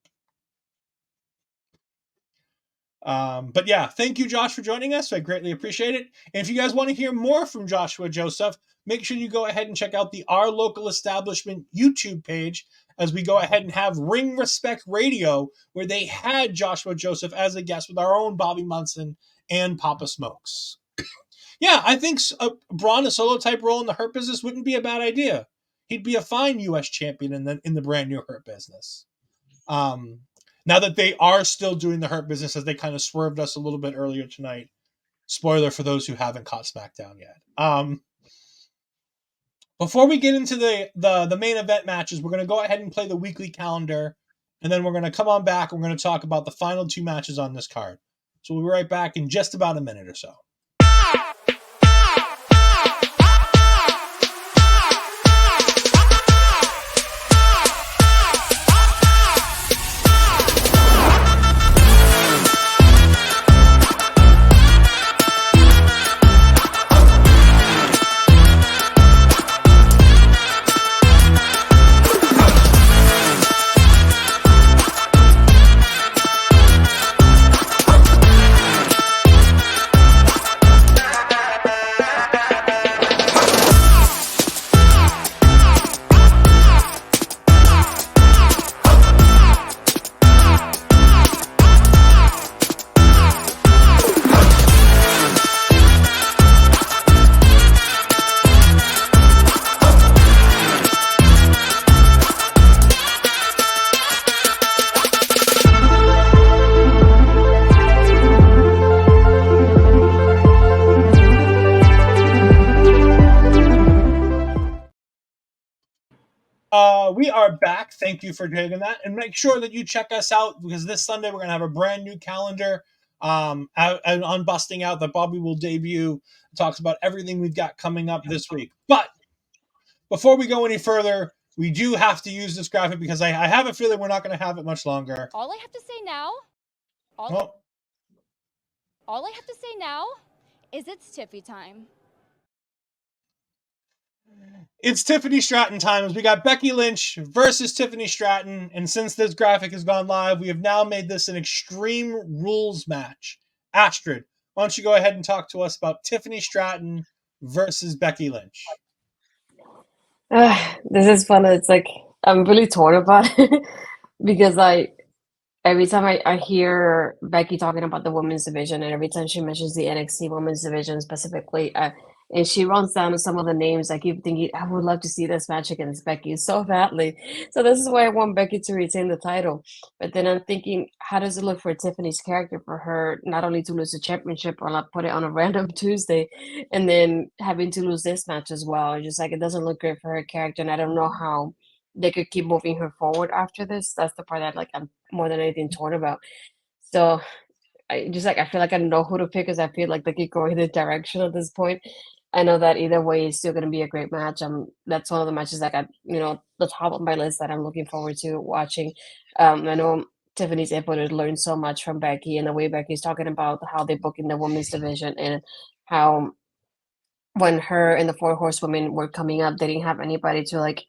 But yeah, thank you, Josh, for joining us. I greatly appreciate it. And if you guys want to hear more from Joshua Joseph, make sure you go ahead and check out the Our Local Establishment YouTube page as we go ahead and have Ring Respect Radio, where they had Joshua Joseph as a guest with our own Bobby Munson and Papa Smokes. Yeah, I think Braun, a solo type role in the Hurt Business wouldn't be a bad idea. He'd be a fine U.S. champion in the brand new Hurt Business. Now that they are still doing the Hurt Business, as they kind of swerved us a little bit earlier tonight. Spoiler for those who haven't caught SmackDown yet. Before we get into the main event matches, we're going to go ahead and play the weekly calendar, and then we're going to come on back and we're going to talk about the final two matches on this card. So we'll be right back in just about a minute or so. We are back. Thank you for doing that. And make sure that you check us out, because this Sunday we're going to have a brand new calendar on Busting Out that Bobby will debut. It talks about everything we've got coming up this week. But before we go any further, we do have to use this graphic because I have a feeling we're not going to have it much longer. All I have to say now, all I have to say now is it's Tiffy time. It's Tiffany Stratton time, as we got Becky Lynch versus Tiffany Stratton. And since this graphic has gone live, we have now made this an Extreme Rules match. Astrid, why don't you go ahead and talk to us about Tiffany Stratton versus Becky Lynch? This is fun. It's like, I'm really torn about it because every time I hear Becky talking about the women's division, and every time she mentions the NXT women's division specifically, it And she runs down some of the names. I keep thinking, I would love to see this match against Becky so badly. So this is why I want Becky to retain the title. But then I'm thinking, how does it look for Tiffany's character for her not only to lose the championship or not put it on a random Tuesday and then having to lose this match as well? Just like it doesn't look great for her character, and I don't know how they could keep moving her forward after this. That's the part that like I'm more than anything torn about. So I feel like I know who to pick because I feel like they could go either direction at this point. I know that either way is still going to be a great match. That's one of the matches that got the top of my list that I'm looking forward to watching. I know Tiffany's able to learn so much from Becky and the way Becky's talking about how they book in the women's division and how when her and the four horsewomen were coming up, they didn't have anybody to like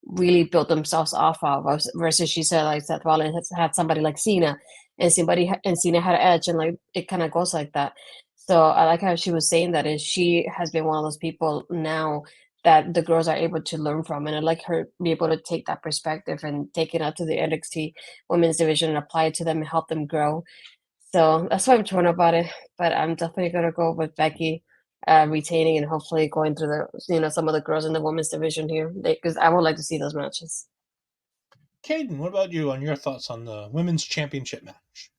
really build themselves off of. Versus she said like Seth Rollins had somebody like Cena, and Cena had an edge, and like it kind of goes like that. So I like how she was saying that, and she has been one of those people now that the girls are able to learn from, and I like her be able to take that perspective and take it out to the NXT women's division and apply it to them and help them grow. So that's why I'm torn about it, but I'm definitely gonna go with Becky retaining and hopefully going through the some of the girls in the women's division here because I would like to see those matches. Kaden, what about you on your thoughts on the women's championship match?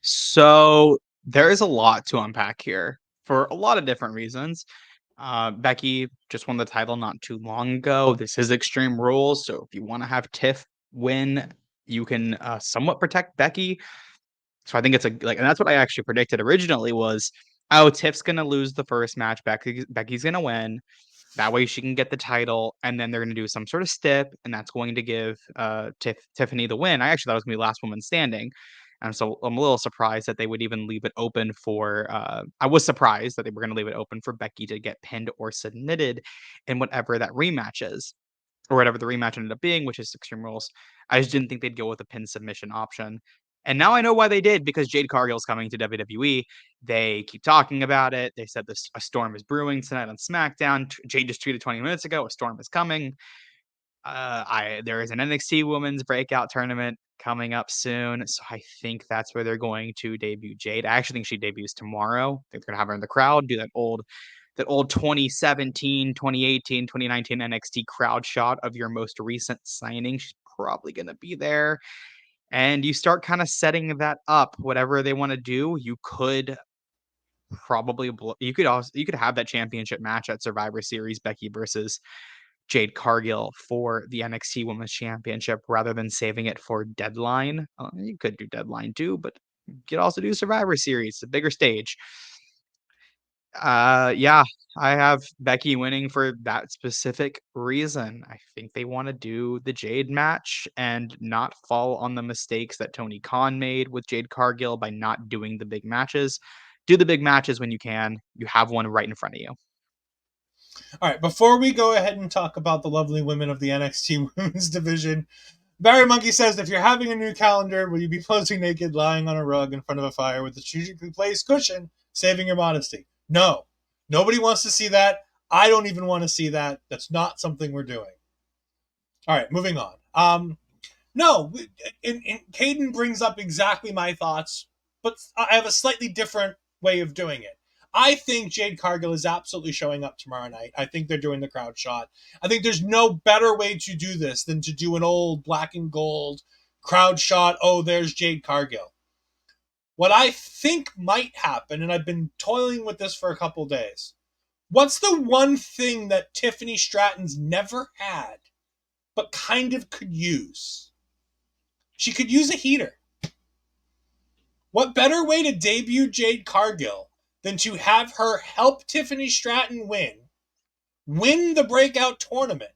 So there is a lot to unpack here for a lot of different reasons. Becky just won the title not too long ago. This is Extreme Rules, so if you want to have Tiff win, you can somewhat protect Becky. So I think it's and that's what I actually predicted originally was, oh, Tiff's gonna lose the first match, Becky's gonna win. That way she can get the title, and then they're gonna do some sort of stip, and that's going to give Tiffany the win. I actually thought it was gonna be last woman standing. And so I'm a little surprised that they would even leave it open for I was surprised that they were gonna leave it open for Becky to get pinned or submitted in whatever that rematch is, or whatever the rematch ended up being, which is Extreme Rules. I just didn't think they'd go with a pin submission option. And now I know why they did, because Jade Cargill's coming to WWE. They keep talking about it. They said a storm is brewing tonight on SmackDown. Jade just tweeted 20 minutes ago, a storm is coming. There is an NXT Women's Breakout Tournament coming up soon, so I think that's where they're going to debut Jade. I actually think she debuts tomorrow. They're going to have her in the crowd, do that old 2017, 2018, 2019 NXT crowd shot of your most recent signing. She's probably going to be there. And you start kind of setting that up. Whatever they want to do, you could probably you could have that championship match at Survivor Series, Becky versus Jade Cargill for the NXT Women's Championship rather than saving it for Deadline. You could do Deadline too, but you could also do Survivor Series, a bigger stage. Yeah, I have Becky winning for that specific reason. I think they want to do the Jade match and not fall on the mistakes that Tony Khan made with Jade Cargill by not doing the big matches. Do the big matches when you can. You have one right in front of you. All right, before we go ahead and talk about the lovely women of the NXT Women's Division, Barry Monkey says, if you're having a new calendar, will you be posing naked, lying on a rug in front of a fire with a strategically placed cushion, saving your modesty? No. Nobody wants to see that. I don't even want to see that. That's not something we're doing. All right, moving on. No, and Kaden brings up exactly my thoughts, but I have a slightly different way of doing it. I think Jade Cargill is absolutely showing up tomorrow night. I think they're doing the crowd shot. I think there's no better way to do this than to do an old black and gold crowd shot. Oh, there's Jade Cargill. What I think might happen, and I've been toiling with this for a couple days, what's the one thing that Tiffany Stratton's never had, but kind of could use? She could use a heater. What better way to debut Jade Cargill than to have her help Tiffany Stratton win the breakout tournament,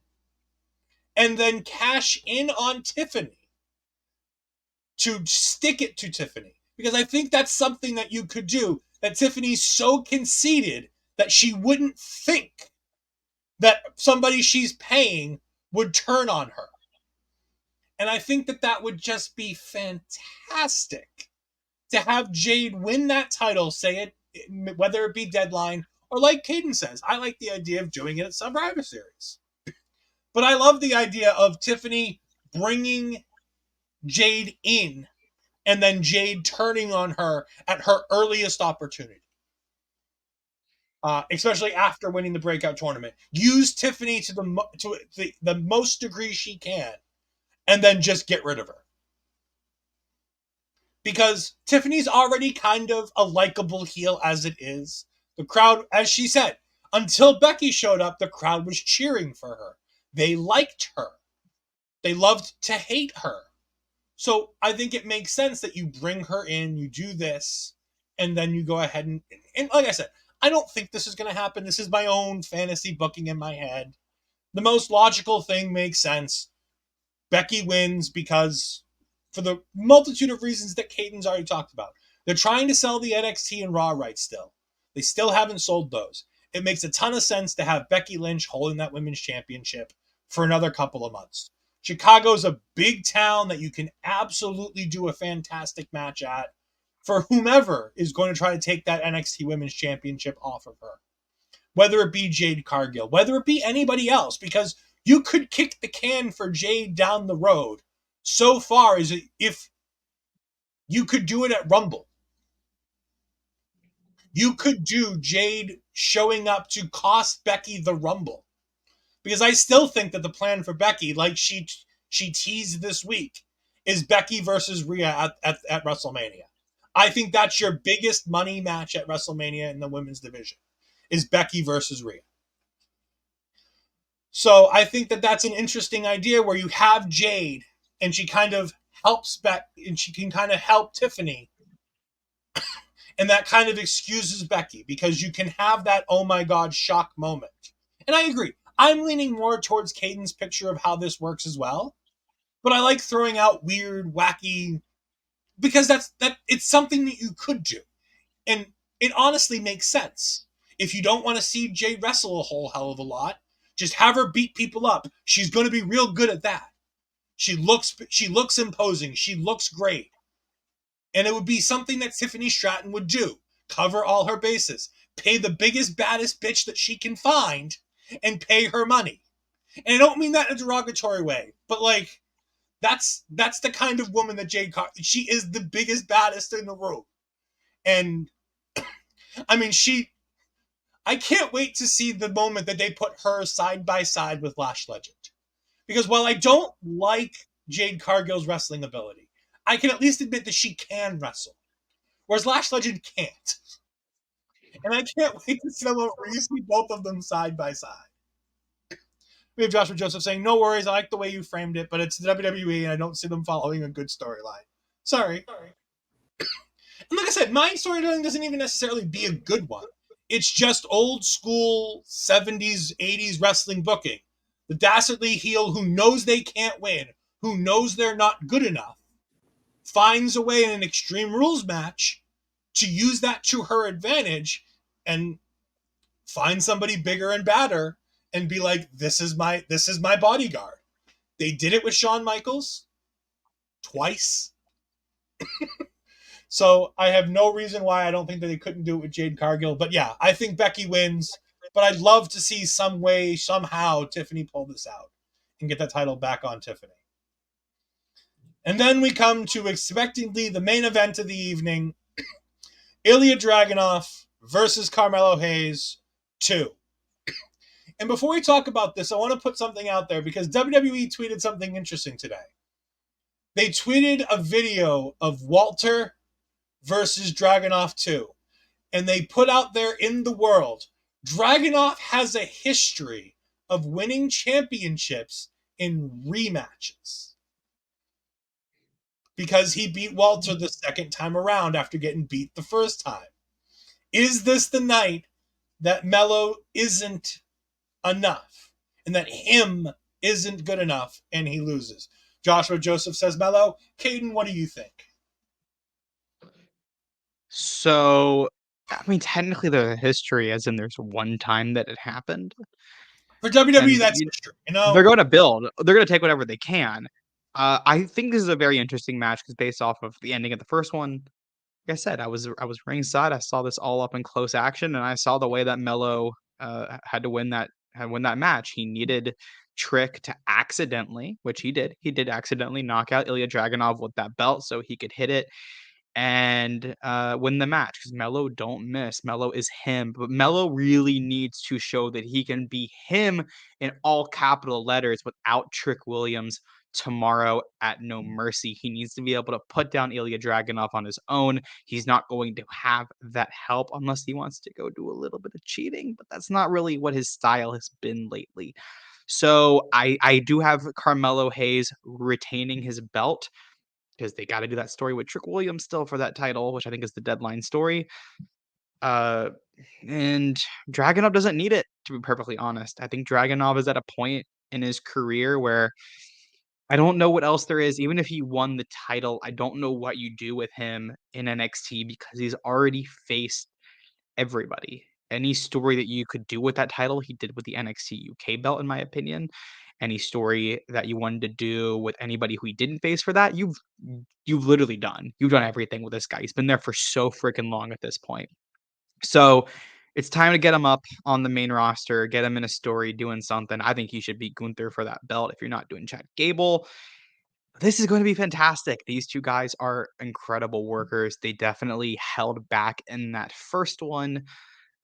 and then cash in on Tiffany to stick it to Tiffany? Because I think that's something that you could do, that Tiffany's so conceited that she wouldn't think that somebody she's paying would turn on her. And I think that would just be fantastic to have Jade win that title, say it, whether it be Deadline or like Kaden says, I like the idea of doing it at Survivor Series. But I love the idea of Tiffany bringing Jade in and then Jade turning on her at her earliest opportunity. especially after winning the breakout tournament. Use Tiffany to the most degree she can, and then just get rid of her. Because Tiffany's already kind of a likable heel as it is. The crowd, as she said, until Becky showed up, the crowd was cheering for her. They liked her. They loved to hate her. So I think it makes sense that you bring her in, you do this, and then you go ahead and like I said, I don't think this is going to happen. This is my own fantasy booking in my head. The most logical thing makes sense. Becky wins because, for the multitude of reasons that Kaden's already talked about. They're trying to sell the NXT and Raw rights still. They still haven't sold those. It makes a ton of sense to have Becky Lynch holding that women's championship for another couple of months. Chicago's a big town that you can absolutely do a fantastic match at for whomever is going to try to take that NXT Women's Championship off of her. Whether it be Jade Cargill, whether it be anybody else, because you could kick the can for Jade down the road so far as if you could do it at Rumble. You could do Jade showing up to cost Becky the Rumble. Because I still think that the plan for Becky, like she teased this week, is Becky versus Rhea at WrestleMania. I think that's your biggest money match at WrestleMania in the women's division, is Becky versus Rhea. So I think that that's an interesting idea where you have Jade and she kind of helps Becky and she can kind of help Tiffany. And that kind of excuses Becky because you can have that, oh my God, shock moment. And I agree. I'm leaning more towards Kaden's picture of how this works as well. But I like throwing out weird, wacky, because it's something that you could do. And it honestly makes sense. If you don't want to see Jade wrestle a whole hell of a lot, just have her beat people up. She's going to be real good at that. She looks imposing. She looks great. And it would be something that Tiffany Stratton would do. Cover all her bases. Pay the biggest, baddest bitch that she can find and pay her money. And I don't mean that in a derogatory way, but like, that's the kind of woman that Jade Cargill, she is the biggest, baddest in the room. And I mean, I can't wait to see the moment that they put her side by side with Lash Legend. Because while I don't like Jade Cargill's wrestling ability, I can at least admit that she can wrestle. Whereas Lash Legend can't. And I can't wait to see both of them side by side. We have Joshua Joseph saying, no worries, I like the way you framed it, but it's WWE and I don't see them following a good storyline. Sorry. And like I said, my storyline doesn't even necessarily be a good one. It's just old school 70s, 80s wrestling booking. The dastardly heel who knows they can't win, who knows they're not good enough, finds a way in an Extreme Rules match to use that to her advantage and find somebody bigger and badder and be like, this is my bodyguard. They did it with Shawn Michaels twice. So I have no reason why I don't think that they couldn't do it with Jade Cargill. But yeah, I think Becky wins. But I'd love to see some way, somehow, Tiffany pull this out and get that title back on Tiffany. And then we come to expectedly the main event of the evening. Ilja Dragunov versus Carmelo Hayes 2. And before we talk about this, I want to put something out there because WWE tweeted something interesting today. They tweeted a video of Walter versus Dragunov 2. And they put out there in the world, Dragunov has a history of winning championships in rematches. Because he beat Walter the second time around after getting beat the first time. Is this the night that Melo isn't enough and that him isn't good enough and he loses? Joshua Joseph says Melo. Kaden, what do you think? So, I mean, technically there's a history, as in there's one time that it happened. For WWE, And that's history. You know, they're going to build. They're going to take whatever they can. I think this is a very interesting match because based off of the ending of the first one, like I said, I was ringside. I saw this all up in close action, and I saw the way that Melo had to win that match. He needed Trick to accidentally, which he did. He did accidentally knock out Ilja Dragunov with that belt so he could hit it. and win the match, because Melo don't miss. Melo is him, but Melo really needs to show that he can be him in all capital letters without Trick Williams tomorrow at No Mercy. He needs to be able to put down Ilja Dragunov on his own. He's not going to have that help unless he wants to go do a little bit of cheating, but that's not really what his style has been lately. So I do have Carmelo Hayes retaining his belt, because they got to do that story with Trick Williams still for that title, which I think is the deadline story. And Dragunov doesn't need it, to be perfectly honest. I think Dragunov is at a point in his career where I don't know what else there is. Even if he won the title, I don't know what you do with him in NXT, because he's already faced everybody. Any story that you could do with that title, he did with the NXT UK belt, in my opinion. Any story that you wanted to do with anybody who he didn't face for that, you've literally done. You've done everything with this guy. He's been there for so freaking long at this point. So it's time to get him up on the main roster, get him in a story, doing something. I think he should beat Gunther for that belt if you're not doing Chad Gable. This is going to be fantastic. These two guys are incredible workers. They definitely held back in that first one.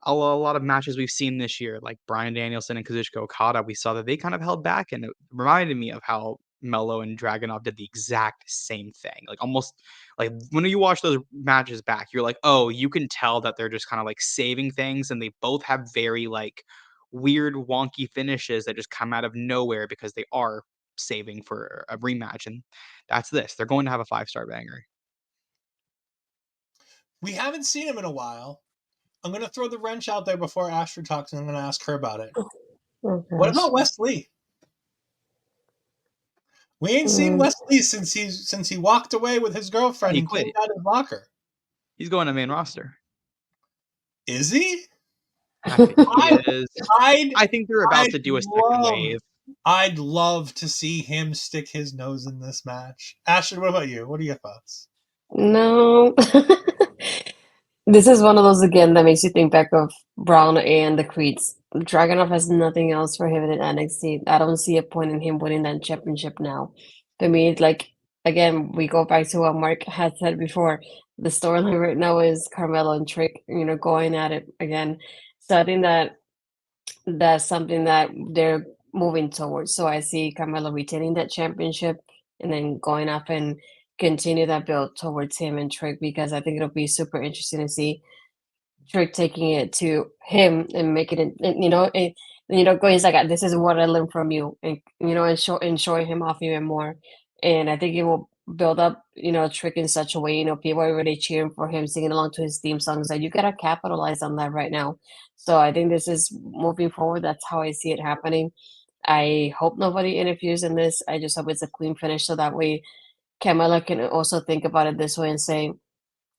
A lot of matches we've seen this year, like Bryan Danielson and Kazuchika Okada, we saw that they kind of held back, and it reminded me of how Melo and Dragunov did the exact same thing. Like, almost like when you watch those matches back, you're like, oh, you can tell that they're just kind of like saving things, and they both have very like weird, wonky finishes that just come out of nowhere because they are saving for a rematch. And that's this. They're going to have a 5-star banger. We haven't seen him in a while. I'm going to throw the wrench out there before Astrid talks, and I'm going to ask her about it. Oh, What gosh. about Wes Lee? We ain't seen Wes Lee since he walked away with his girlfriend He and quit. cleaned out his locker. He's going to main roster. Is he? I think he is. I think they're about to do a second wave. I'd love to see him stick his nose in this match. Ashton, what about you? What are your thoughts? No. This is one of those again that makes you think back of Brown and the Creeds. Dragunov has nothing else for him in NXT. I don't see a point in him winning that championship now. For me, it's like, again, we go back to what Mark had said before. The storyline right now is Carmelo and Trick, going at it again. So I think that's something that they're moving towards. So I see Carmelo retaining that championship and then going up and continue that build towards him and Trick, because I think it'll be super interesting to see Trick taking it to him and making it, going like, this is what I learned from you, and and showing him off even more. And I think it will build up, Trick in such a way, people are really cheering for him, singing along to his theme songs, that you gotta capitalize on that right now. So I think this is moving forward. That's how I see it happening. I hope nobody interferes in this. I just hope it's a clean finish, so that way Kamala can also think about it this way and say,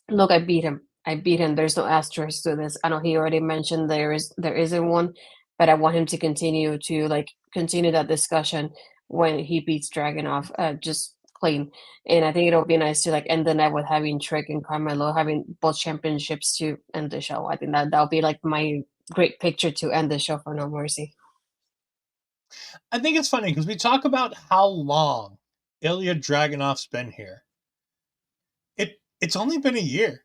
look, I beat him. I beat him. There's no asterisk to this. I know he already mentioned there isn't one, but I want him to continue that discussion when he beats Dragunov, just clean. And I think it'll be nice to end the night with having Trick and Carmelo having both championships to end the show. I think that'll be like my great picture to end the show for No Mercy. I think it's funny because we talk about how long Ilja Dragunov's been here. It's only been a year.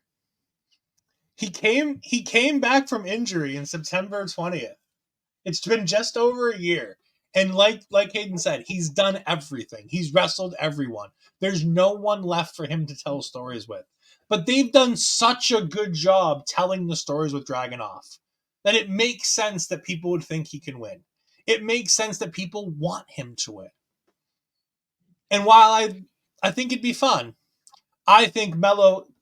He came back from injury in September 20th. It's been just over a year. And like Kaden said, he's done everything. He's wrestled everyone. There's no one left for him to tell stories with. But they've done such a good job telling the stories with Dragunov that it makes sense that people would think he can win. It makes sense that people want him to win. And while I think it'd be fun, I think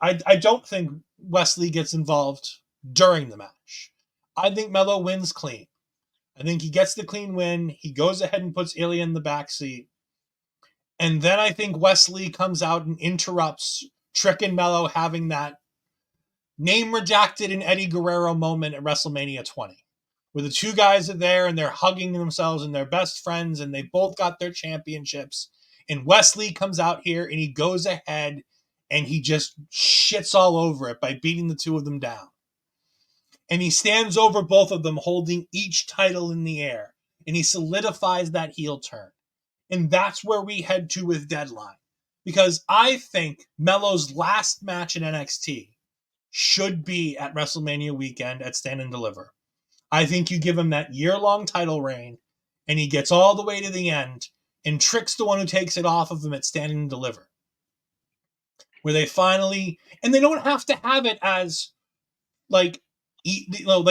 I don't think Wes Lee gets involved during the match. I think Melo wins clean. I think he gets the clean win. He goes ahead and puts Ilja in the backseat. And then I think Wes Lee comes out and interrupts Trick and Melo having that name redacted in Eddie Guerrero moment at WrestleMania 20, where the two guys are there and they're hugging themselves and they're best friends and they both got their championships. And Wes Lee comes out here and he goes ahead and he just shits all over it by beating the two of them down. And he stands over both of them holding each title in the air. And he solidifies that heel turn. And that's where we head to with Deadline. because I think Melo's last match in NXT should be at WrestleMania weekend at Stand and Deliver. I think you give him that year-long title reign, and he gets all the way to the end, and Trick's the one who takes it off of him at Stand and Deliver. Where they finally, and they don't have to have it as like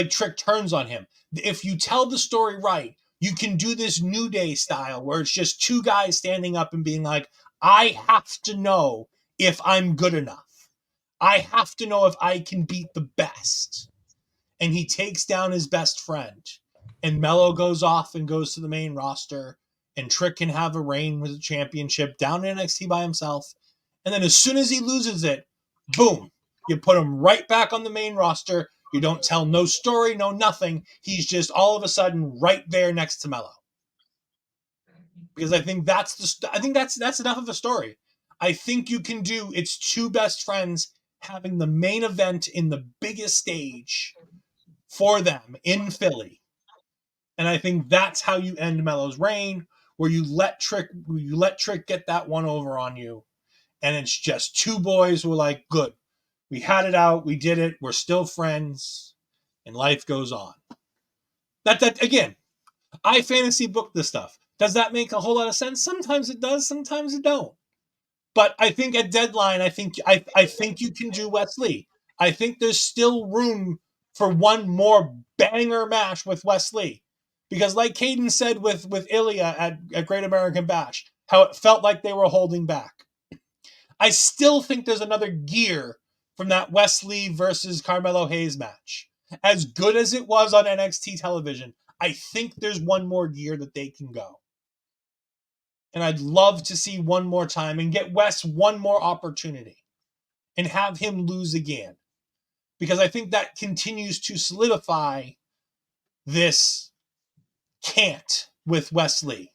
Trick turns on him. If you tell the story right, you can do this New Day style where it's just two guys standing up and being like, I have to know if I'm good enough. I have to know if I can beat the best. And he takes down his best friend. And Melo goes off and goes to the main roster. And Trick can have a reign with the championship down in NXT by himself. And then as soon as he loses it, boom, you put him right back on the main roster. You don't tell no story, no nothing. He's just all of a sudden right there next to Melo. Because I think that's enough of a story. I think you can do it's two best friends having the main event in the biggest stage for them in Philly. And I think that's how you end Melo's reign, where you let Trick get that one over on you. And it's just two boys who are like, good. We had it out. We did it. We're still friends. And life goes on. That again, I fantasy book this stuff. Does that make a whole lot of sense? Sometimes it does. Sometimes it don't. But I think at Deadline, I think you can do Wesley. I think there's still room for one more banger match with Wesley. Because like Kaden said with Ilja at Great American Bash, how it felt like they were holding back. I still think there's another gear from that Wesley versus Carmelo Hayes match. As good as it was on NXT television, I think there's one more gear that they can go. And I'd love to see one more time and get Wes one more opportunity and have him lose again. Because I think that continues to solidify this can't with Wesley.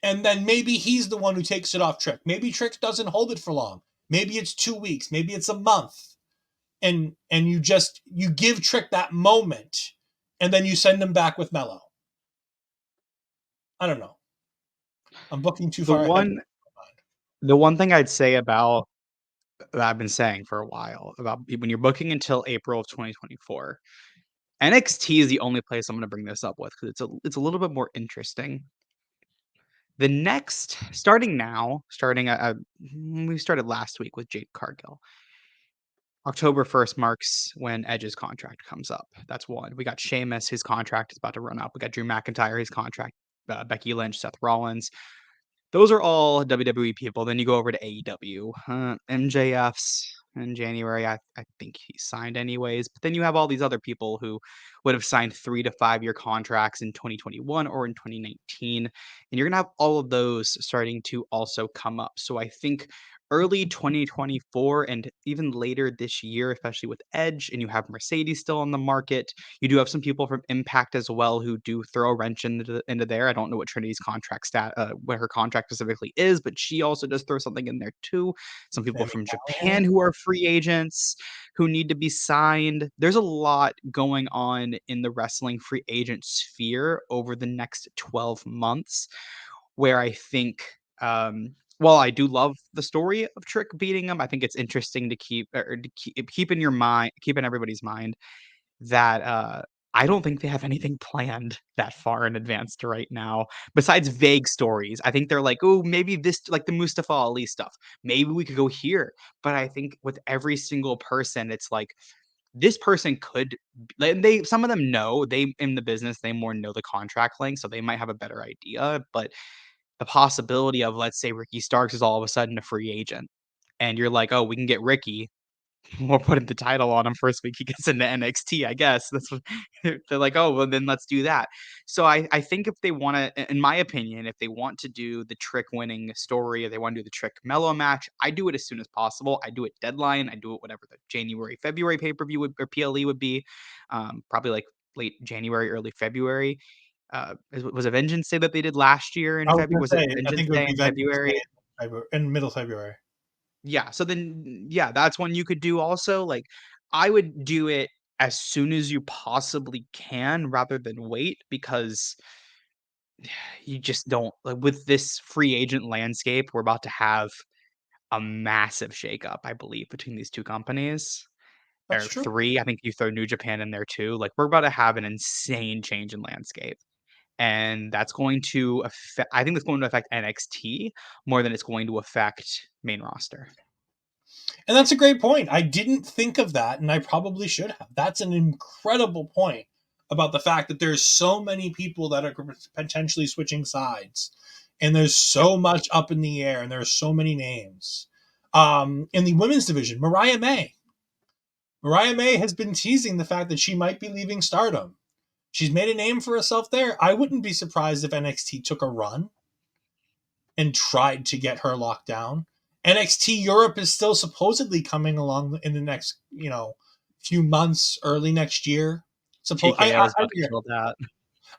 And then maybe he's the one who takes it off Trick. Maybe Trick doesn't hold it for long. Maybe it's 2 weeks. Maybe it's a month. And you give Trick that moment and then you send him back with Melo. I don't know. I'm booking too far ahead. The one thing I'd say about that I've been saying for a while about when you're booking until April of 2024, NXT is the only place I'm going to bring this up with because it's a little bit more interesting. The next, starting we started last week with Jade Cargill. October 1st marks when Edge's contract comes up. That's one. We got Sheamus, his contract is about to run up. We got Drew McIntyre, his contract, Becky Lynch, Seth Rollins. Those are all WWE people. Then you go over to AEW. MJF's in January. I think he signed anyways. But then you have all these other people who would have signed 3 to 5 year contracts in 2021 or in 2019. And you're going to have all of those starting to also come up. So I think early 2024 and even later this year, especially with Edge, and you have Mercedes still on the market. You do have some people from Impact as well who do throw a wrench into there. I don't know what Trinity's what her contract specifically is, but she also does throw something in there too. Some people from Japan who are free agents who need to be signed. There's a lot going on in the wrestling free agent sphere over the next 12 months where I think while I do love the story of Trick beating him, I think it's interesting to keep in everybody's mind that I don't think they have anything planned that far in advance to right now, besides vague stories. I think they're like, oh, maybe this, like the Mustafa Ali stuff. Maybe we could go here. But I think with every single person, it's like, this person could, some of them know, they in the business, they more know the contract length, so they might have a better idea. But the possibility of, let's say, Ricky Starks is all of a sudden a free agent, and you're like, oh, we can get Ricky. We're putting the title on him first week he gets into NXT, I guess. That's what they're like, oh, well, then let's do that. So I think if they want to, in my opinion, if they want to do the Trick winning story, or they want to do the Trick Mello match, I do it as soon as possible. I do it Deadline. I do it whatever the January, February pay-per-view or PLE would be, probably like late January, early February. Was a Vengeance Day that they did last year in February? Was it Vengeance Day in February? In middle February. Yeah, so then, yeah, that's one you could do also. Like, I would do it as soon as you possibly can rather than wait because you just don't like with this free agent landscape, we're about to have a massive shakeup, I believe, between these two companies. That's Or true. 3, I think you throw New Japan in there too. Like, we're about to have an insane change in landscape. And that's going to affect I think that's going to affect NXT more than it's going to affect main roster. And that's a great point. I didn't think of that, and I probably should have. That's an incredible point about the fact that there's so many people that are potentially switching sides, and there's so much up in the air, and there's so many names. In the women's division, Mariah May. Mariah May has been teasing the fact that she might be leaving Stardom. She's made a name for herself there. I wouldn't be surprised if NXT took a run and tried to get her locked down. NXT Europe is still supposedly coming along in the next, few months, early next year. TKO is about to kill that.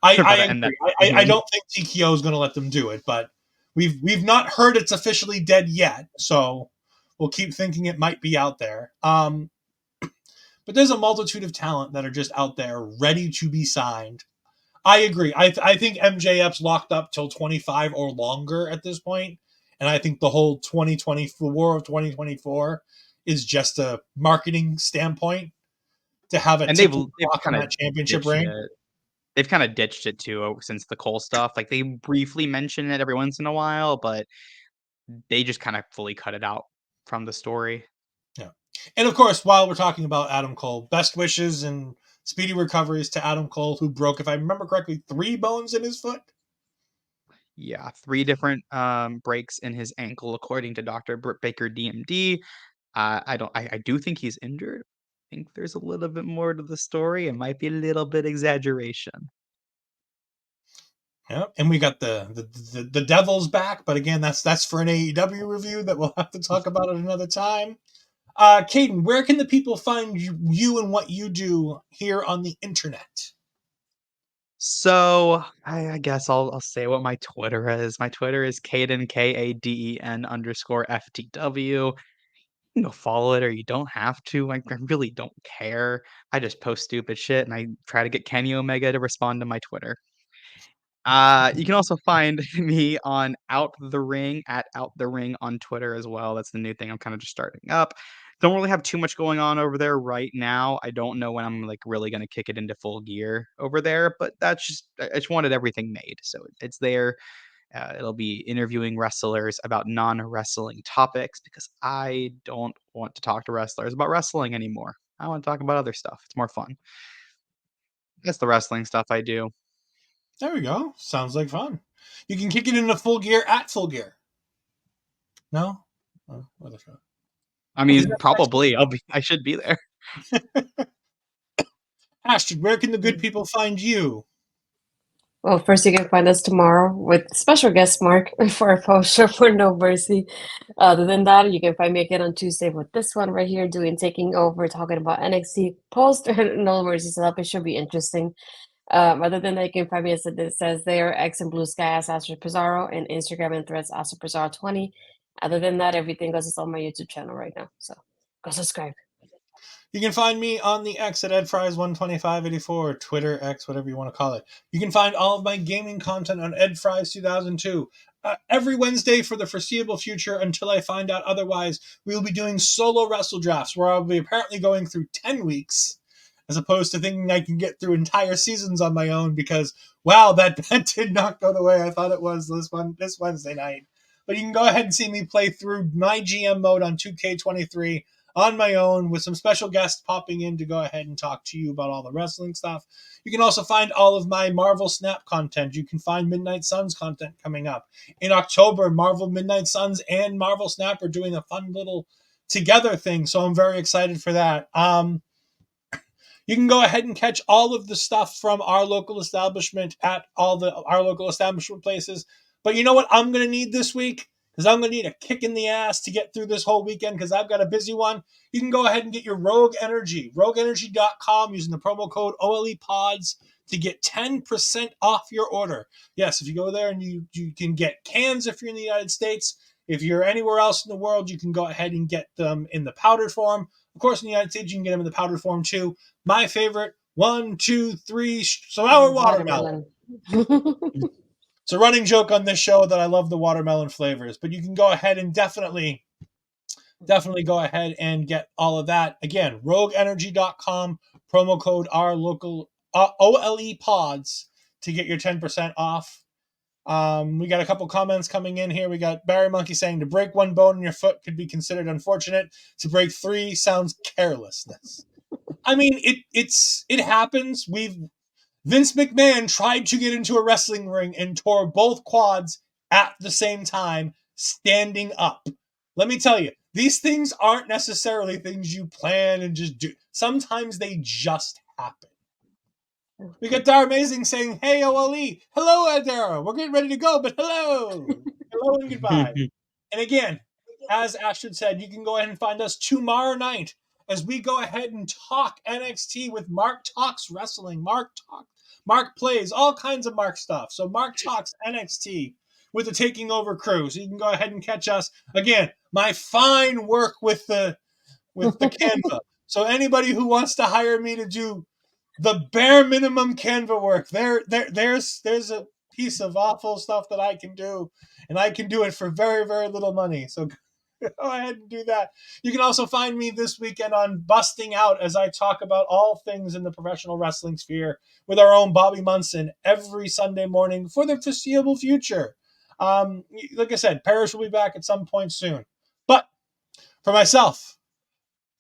I They're about to end agree. that. I don't think TKO is going to let them do it, but we've not heard it's officially dead yet, so we'll keep thinking it might be out there. But there's a multitude of talent that are just out there ready to be signed. I agree. I think MJF's locked up till 25 or longer at this point, and I think the whole 2024 war of 2024 is just a marketing standpoint to have a And they've lock on kind of that championship ditched reign. it. They've kind of ditched it too since the Cole stuff. Like, they briefly mention it every once in a while, but they just kind of fully cut it out from the story. Yeah. And of course, while we're talking about Adam Cole, best wishes and speedy recoveries to Adam Cole, who broke, if I remember correctly, 3 bones in his foot. Yeah, 3 different breaks in his ankle, according to Dr. Baker DMD. I do think he's injured. I think there's a little bit more to the story. It might be a little bit exaggeration. Yeah, and we got the Devils back, but again, that's for an AEW review that we'll have to talk about at another time. Kaden, where can the people find you and what you do here on the internet? So I guess I'll say what my Twitter is. My Twitter is Kaden Kaden_FTW. You can go follow it or you don't have to. I really don't care. I just post stupid shit and I try to get Kenny Omega to respond to my Twitter. You can also find me on Out the Ring at Out the Ring on Twitter as well. That's the new thing I'm kind of just starting up. Don't really have too much going on over there right now. I don't know when I'm like really gonna kick it into full gear over there, but that's just I just wanted everything made, so it's there. It'll be interviewing wrestlers about non-wrestling topics because I don't want to talk to wrestlers about wrestling anymore. I want to talk about other stuff. It's more fun. That's the wrestling stuff I do. There we go. Sounds like fun. You can kick it into full gear at Full Gear. No? Oh, what the fuck? I mean, probably. I should be there. Astrid, where can the good people find you? Well, first you can find us tomorrow with special guest Mark for our post show for No Mercy. Other than that, you can find me again on Tuesday with this one right here, taking over, talking about NXT post No Mercy stuff. It should be interesting. Other than that, you can find me as it says there, X and Blue Sky as astridpizarro, and Instagram and Threads astridpizarro20. Other than that, everything goes on my YouTube channel right now. So go subscribe. You can find me on the X at edfries12584, Twitter, X, whatever you want to call it. You can find all of my gaming content on edfries2002. Every Wednesday for the foreseeable future until I find out otherwise, we will be doing solo wrestle drafts where I'll be apparently going through 10 weeks as opposed to thinking I can get through entire seasons on my own because, wow, that did not go the way I thought it was this Wednesday night. But you can go ahead and see me play through my GM mode on 2K23 on my own with some special guests popping in to go ahead and talk to you about all the wrestling stuff. You can also find all of my Marvel Snap content. You can find Midnight Suns content coming up. In October, Marvel Midnight Suns and Marvel Snap are doing a fun little together thing, so I'm very excited for that. You can go ahead and catch all of the stuff from our local establishment at our local establishment places. But you know what I'm going to need this week? Because I'm going to need a kick in the ass to get through this whole weekend because I've got a busy one. You can go ahead and get your Rogue Energy, rogueenergy.com, using the promo code OLEPODS to get 10% off your order. Yes, if you go there and you can get cans if you're in the United States. If you're anywhere else in the world, you can go ahead and get them in the powdered form. Of course, in the United States, you can get them in the powdered form too. My favorite, 1, 2, 3, sour watermelon. It's a running joke on this show that I love the watermelon flavors, but you can go ahead and definitely go ahead and get all of that. Again, rogueenergy.com, promo code our local OLE pods to get your 10% off. We got a couple comments coming in here. We got Barry Monkey saying to break one bone in your foot could be considered unfortunate. To break three sounds carelessness. I mean, it happens. Vince McMahon tried to get into a wrestling ring and tore both quads at the same time, standing up. Let me tell you, these things aren't necessarily things you plan and just do. Sometimes they just happen. We got Dar Amazing saying, hey, OLE. Hello, Dara. We're getting ready to go, but hello. Hello and goodbye. And again, as Ashton said, you can go ahead and find us tomorrow night as we go ahead and talk NXT with Mark Talks Wrestling. Mark plays all kinds of Mark stuff. So Mark Talks NXT with the Taking Over crew. So you can go ahead and catch us. Again, my fine work with the Canva. So anybody who wants to hire me to do the bare minimum Canva work, there's a piece of awful stuff that I can do, and I can do it for very, very little money. So go ahead and do that. You can also find me this weekend on Busting Out as I talk about all things in the professional wrestling sphere with our own Bobby Munson every Sunday morning for the foreseeable future. Like I said, Parrish will be back at some point soon. But for myself,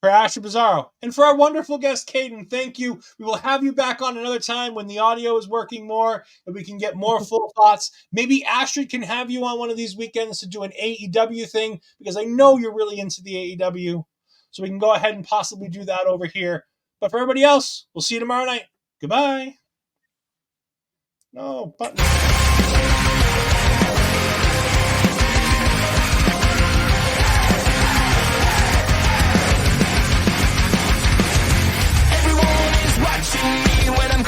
for Astrid Pizarro, and for our wonderful guest, Kaden, thank you. We will have you back on another time when the audio is working more and we can get more full thoughts. Maybe Astrid can have you on one of these weekends to do an AEW thing, because I know you're really into the AEW. So we can go ahead and possibly do that over here. But for everybody else, we'll see you tomorrow night. Goodbye. No, button.